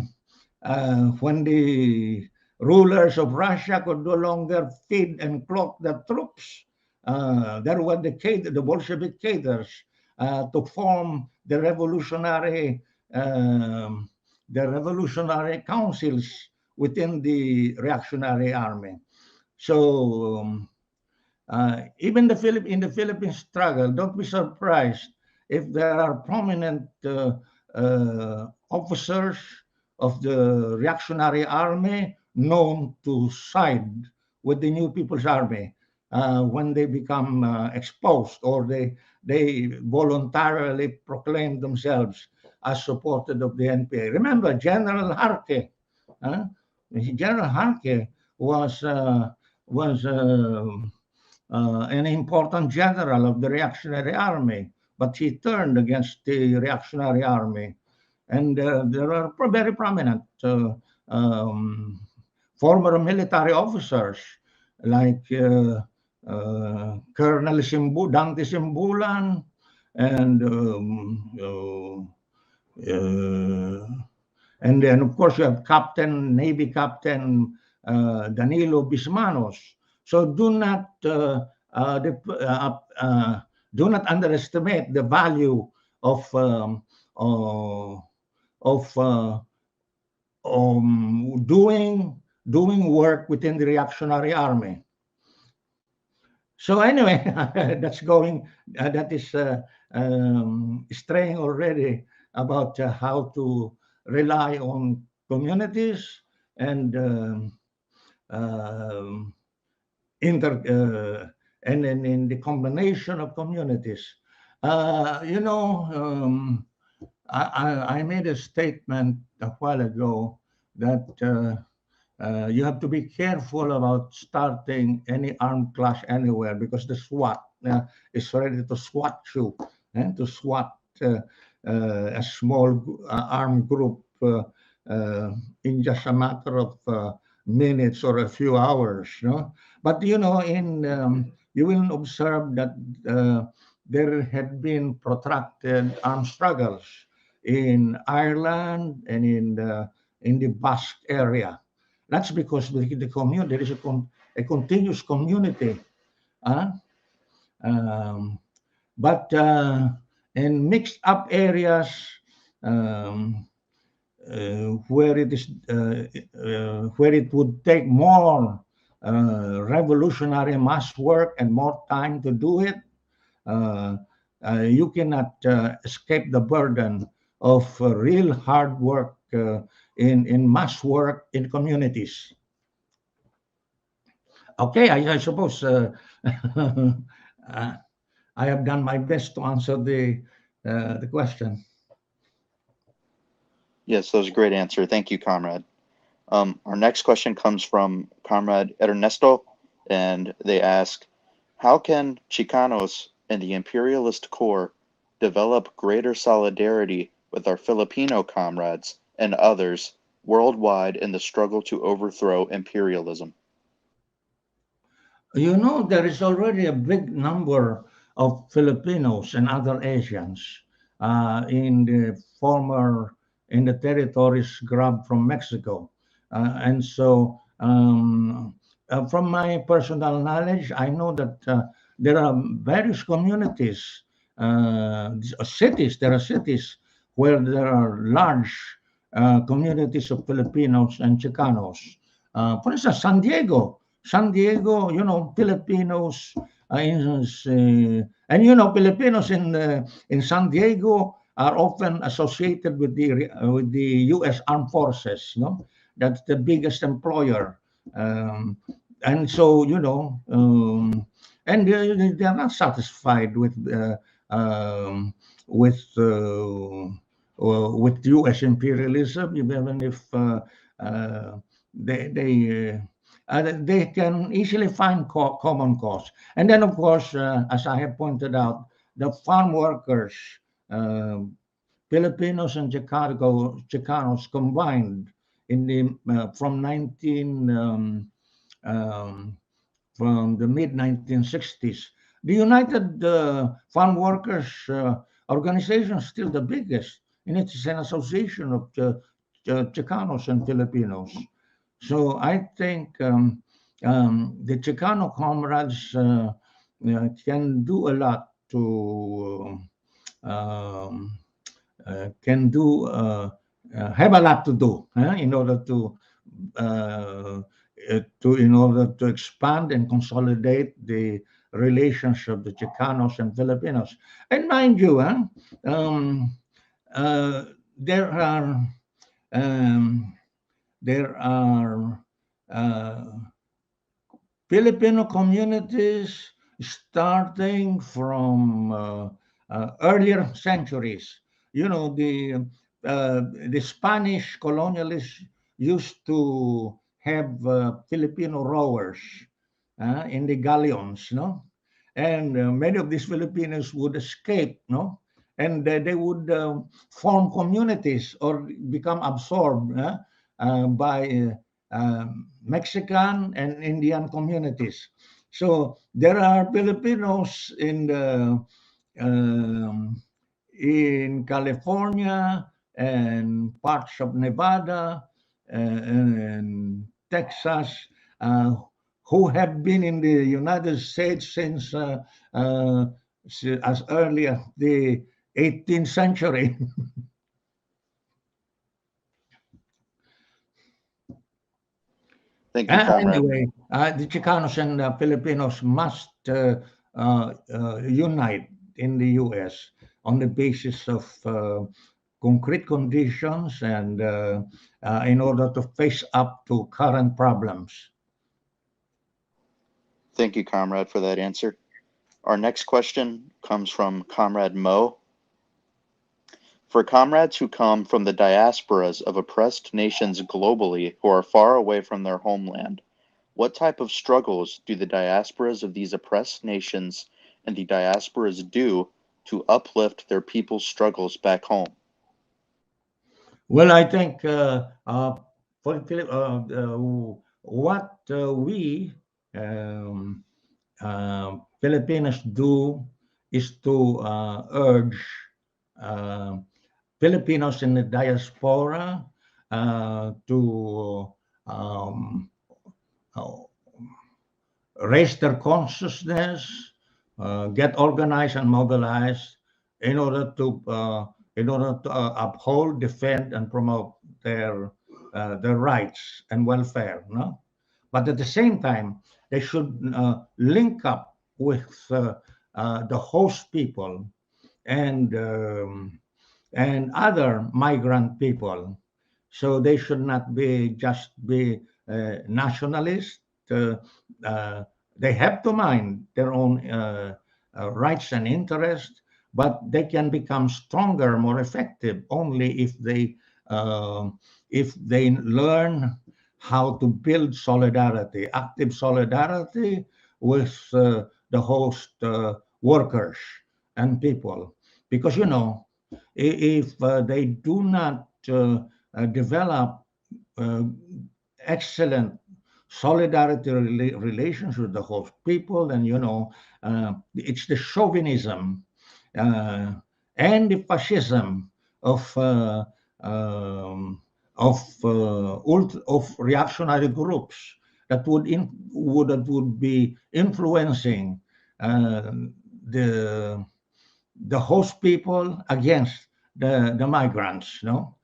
when the rulers of Russia could no longer feed and clothe their troops, there were the Bolshevik cadres to form um, the revolutionary councils within the reactionary army. So even in the Philippine struggle, don't be surprised if there are prominent officers of the reactionary army known to side with the New People's Army when they become exposed, or they voluntarily proclaim themselves as supported of the NPA. Remember General Harke, Huh? General Harke was uh, was an important general of the reactionary army, but he turned against the reactionary army. And there are very prominent um, former military officers like Colonel Dante Simbulan and and then, of course, you have Navy Captain Danilo Bismanos. So do not underestimate the value of uh, of doing work within the reactionary army. So anyway, that's going. That is straying already about how to rely on communities and um, inter and then in the combination of communities. You know, I made a statement a while ago that you have to be careful about starting any armed clash anywhere because the SWAT is ready to SWAT you and to SWAT a small armed group in just a matter of minutes or a few hours. No? But you know, you will observe that there had been protracted armed struggles in Ireland and in the Basque area. That's because the community, there is a continuous community. Uh, um, but in mixed up areas um, where it would take more revolutionary mass work and more time to do it, uh, you cannot escape the burden of real hard work in mass work in communities. Okay, I suppose uh, I have done my best to answer the question. Yes, that was a great answer. Thank you, comrade. Our next question comes from Comrade Ernesto, and they ask, how can Chicanos and the imperialist core develop greater solidarity with our Filipino comrades and others worldwide in the struggle to overthrow imperialism? You know, there is already a big number of Filipinos and other Asians in the in the territories grabbed from Mexico. And so, from my personal knowledge, I know that there are various communities, cities, there are cities where there are large communities of Filipinos and Chicanos. For instance, San Diego, you know, Filipinos, and you know, Filipinos in San Diego are often associated with the U.S. Armed Forces. You know, that's the biggest employer, and so you know, and they are not satisfied with with U.S. imperialism, even if they they can easily find common cause. And then, of course, as I have pointed out, the farm workers, uh, Filipinos and Chicanos combined in the from 19 from the mid 1960s. The United Farm Workers Organization is still the biggest, and it's an association of Chicanos and Filipinos. So I think the Chicano comrades can do a lot to um, can do have a lot to do in order uh, in order to expand and consolidate the relations of the Chicanos and Filipinos. And mind you, um, uh, there are um, there are uh, Filipino communities starting from earlier centuries. You know, the Spanish colonialists used to have Filipino rowers in the galleons, no? And many of these Filipinos would escape, no? And they would form communities or become absorbed by Mexican and Indian communities. So there are Filipinos um, in California and parts of Nevada and Texas uh, who have been in the United States since as early as the 18th century. Thank you, comrade. Anyway, the Chicanos and Filipinos must unite in the U.S. on the basis of concrete conditions and in order to face up to current problems. Thank you, comrade, for that answer. Our next question comes from Comrade Mo. For comrades who come from the diasporas of oppressed nations globally who are far away from their homeland, what type of struggles do the diasporas of these oppressed nations and the diasporas do to uplift their people's struggles back home? Well, I think for what we um, Filipinos do is to urge uh, Filipinos in the diaspora to um, uh, raise their consciousness, get organized and mobilized in order to uphold, defend, and promote their rights and welfare. No, but at the same time, they should link up with the host people and other migrant people. So they should not be just be nationalist. Uh, uh, they have to mind their own rights and interests, but they can become stronger, more effective only uh, if they learn how to build solidarity, active solidarity with the host workers and people, because if they do not develop uh, excellent solidarity relations with the host people, and it's the chauvinism uh, and the fascism of um, of reactionary groups that would be influencing uh, the the host people against the migrants, no?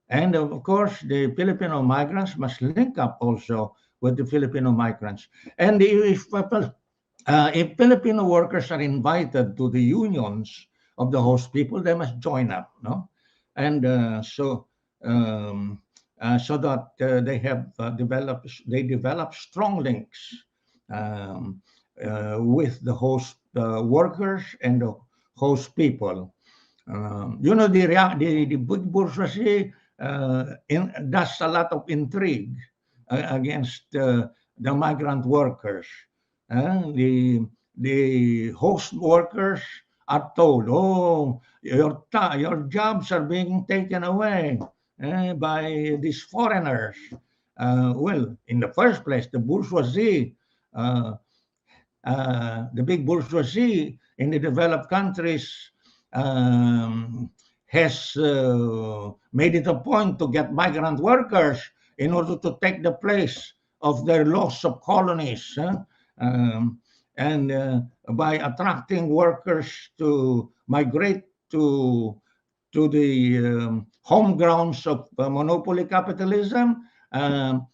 And of course, the Filipino migrants must link up also with the Filipino migrants. And if Filipino workers are invited to the unions of the host people, they must join up, no? And um, so that they develop strong links um, with the host workers and the host people. The big bourgeoisie does a lot of intrigue against the migrant workers. The host workers are told, "Oh, your jobs are being taken away by these foreigners." Well, in the first place, uh, the big bourgeoisie in the developed countries um, has made it a point to get migrant workers in order to take the place of their loss of colonies. Um, and by attracting workers to migrate to the home grounds of monopoly capitalism. That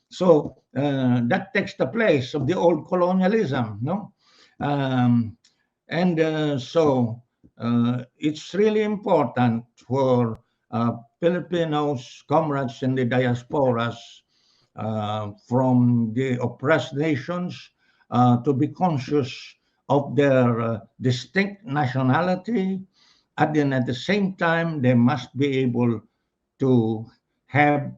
takes the place of the old colonialism, no? Um, and it's really important for Filipinos, comrades in the diasporas from the oppressed nations to be conscious of their distinct nationality. And then at the same time, they must be able to have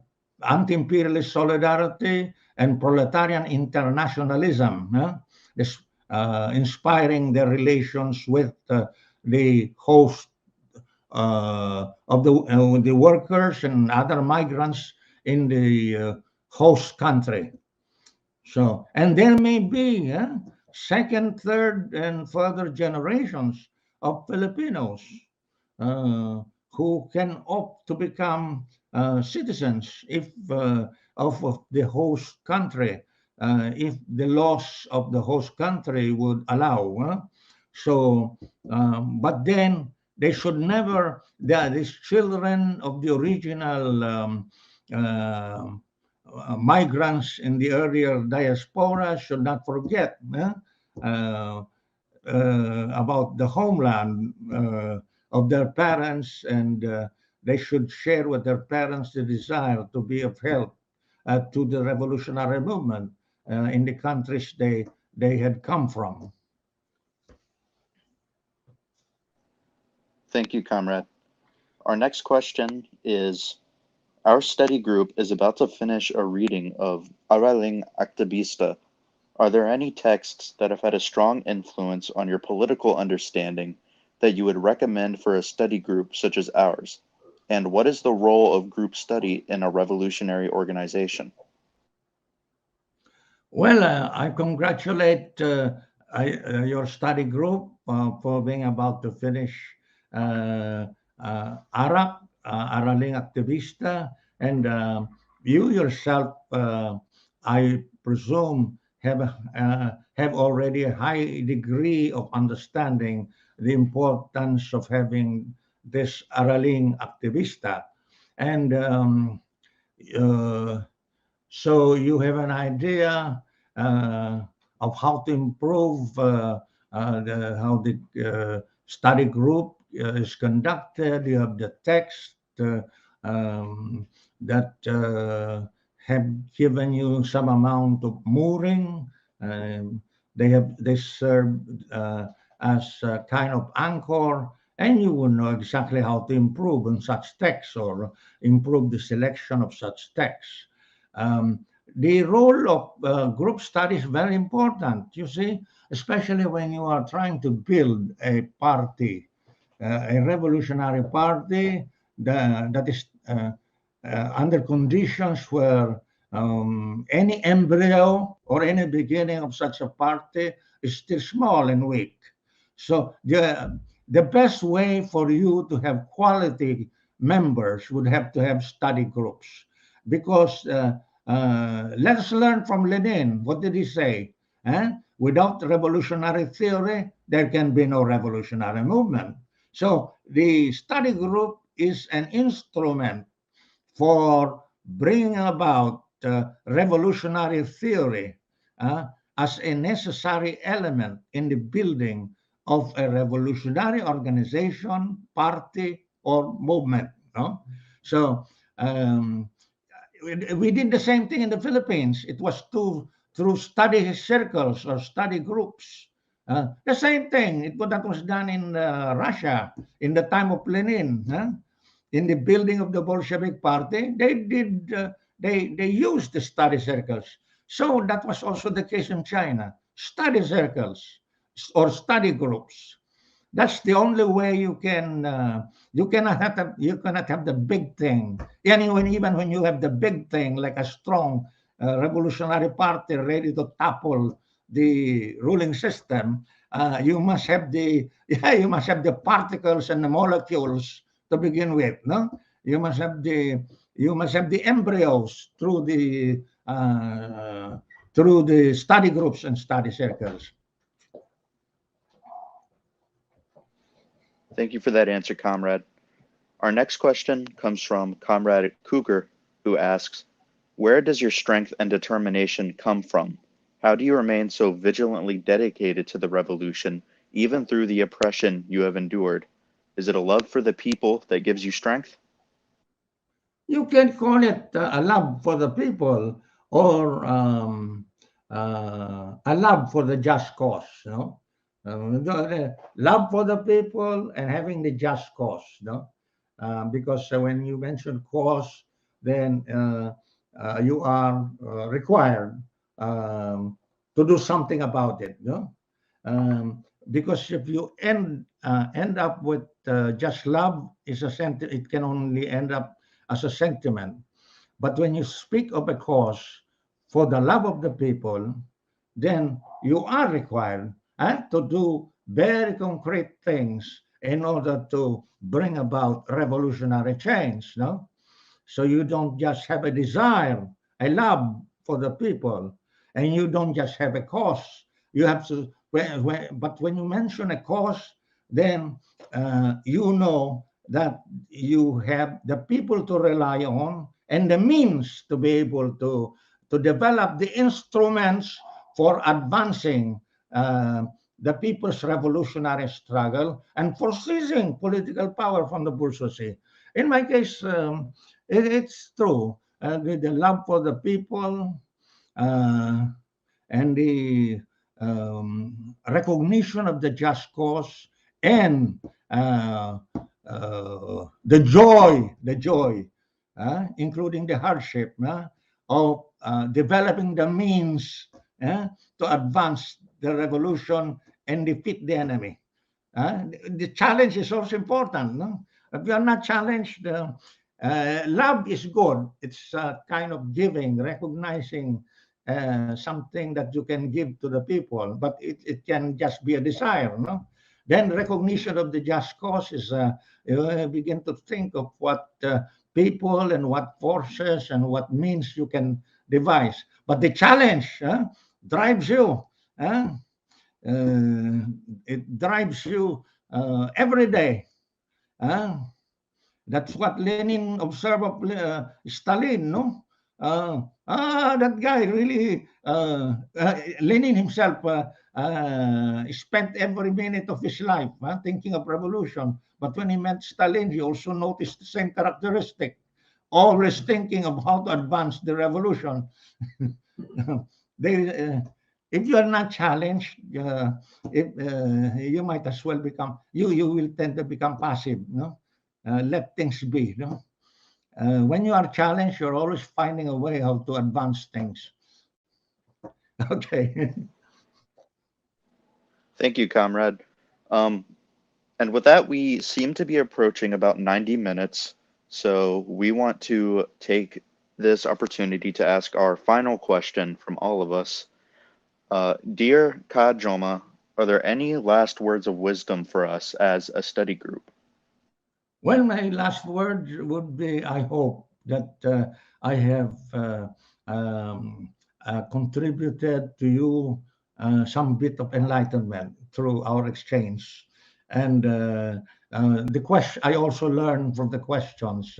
anti-imperialist solidarity and proletarian internationalism, this, inspiring their relations with the host of the workers and other migrants in the host country. So, and there may be second, third, and further generations of Filipinos uh, who can opt to become citizens if of the host country, if the laws of the host country would allow. So, but then they should never. These children of the original uh, migrants in the earlier diaspora should not forget uh, about the homeland of their parents, and they should share with their parents the desire to be of help to the revolutionary movement in the countries they had come from. Thank you, comrade. Our next question is, our study group is about to finish a reading of Araling Activista. Are there any texts that have had a strong influence on your political understanding that you would recommend for a study group such as ours? And what is the role of group study in a revolutionary organization? Well, I congratulate your study group for being about to finish uh, Araling Activista, and you yourself, I presume, have already a high degree of understanding the importance of having this Araling Activista, and uh, so you have an idea uh, of how to improve how the study group is conducted. You have the text um, that have given you some amount of mooring. Um, they serve as a kind of anchor, and you will know exactly how to improve on such texts or improve the selection of such texts. Um, the role of group study is very important, you see, especially when you are trying to build a party, a revolutionary party that is under conditions where any embryo or any beginning of such a party is still small and weak. So the best way for you to have quality members would have to have study groups because let us learn from Lenin. What did he say? Without revolutionary theory, there can be no revolutionary movement. So the study group is an instrument for bringing about revolutionary theory uh, as a necessary element in the building of a revolutionary organization, party, or movement. No? So um, we did the same thing in the Philippines. It was through study circles or study groups. The same thing. That was done in Russia in the time of Lenin. In the building of the Bolshevik Party, they used the study circles. So that was also the case in China. Study circles or study groups. That's the only way you can. You cannot have the big thing. Even when you have the big thing, like a strong revolutionary party ready to topple the ruling system, you must have the you must have the particles and the molecules to begin with. No, you must have the embryos through the study groups and study circles. Thank you for that answer, comrade. Our next question comes from Comrade Cougar, who asks, where does your strength and determination come from? How do you remain so vigilantly dedicated to the revolution, even through the oppression you have endured? Is it a love for the people that gives you strength? You can call it a love for the people or a love for the just cause, you know. The love for the people and having the just cause, you know. Because when you mention cause, then you are required to do something about it. No? Because if you end up with just love, it can only end up as a sentiment. But when you speak of a cause for the love of the people, then you are required to do very concrete things in order to bring about revolutionary change. No? So you don't just have a desire, a love for the people, and you don't just have a cause. You have to, but when you mention a cause, then you know that you have the people to rely on and the means to be able to develop the instruments for advancing uh, the people's revolutionary struggle and for seizing political power from the bourgeoisie. In my case, it's true. The love for the people uh, and the recognition of the just cause and uh, the joy, including the hardship of developing the means to advance the revolution and defeat the enemy. The challenge is also important. No? If you are not challenged, love is good. It's a kind of giving, recognizing something that you can give to the people, but it can just be a desire. No? Then recognition of the just cause is you begin to think of what people and what forces and what means you can devise. But the challenge drives you. Uh, it drives you every day. Uh, that's what Lenin observed of Stalin, no? That guy really, Lenin himself spent every minute of his life thinking of revolution. But when he met Stalin, he also noticed the same characteristic, always thinking of how to advance the revolution. they, if you are not challenged, you might as well become, you will tend to become passive, no? Let things be. No? When you are challenged, you're always finding a way how to advance things. Okay. Thank you, comrade. Um, and with that, we seem to be approaching about 90 minutes. So we want to take this opportunity to ask our final question from all of us. Dear Ka Joma, are there any last words of wisdom for us as a study group? Well, my last word would be I hope that I have contributed to you some bit of enlightenment through our exchange. And the question I also learned from the questions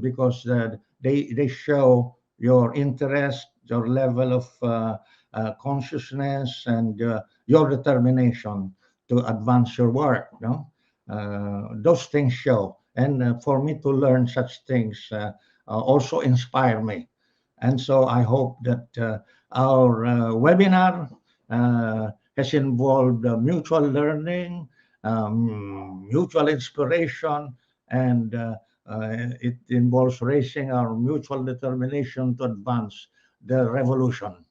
because they show your interest, your level of consciousness, and your determination to advance your work. No? Those things show. And for me to learn such things also inspire me. And so I hope that our webinar has involved mutual learning, mutual inspiration, and it involves raising our mutual determination to advance the revolution.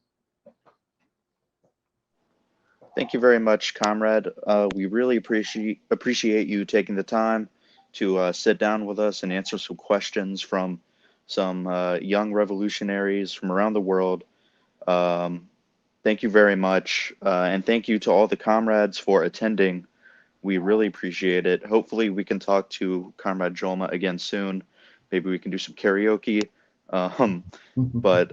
Thank you very much, comrade. We really appreciate you taking the time to sit down with us and answer some questions from some young revolutionaries from around the world. Um, Thank you very much, and thank you to all the comrades for attending. We really appreciate it. Hopefully, we can talk to Comrade Jolma again soon. Maybe we can do some karaoke. Um, but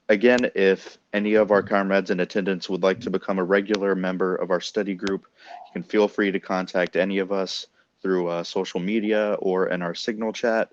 again, if any of our comrades in attendance would like to become a regular member of our study group, you can feel free to contact any of us through social media or in our Signal chat.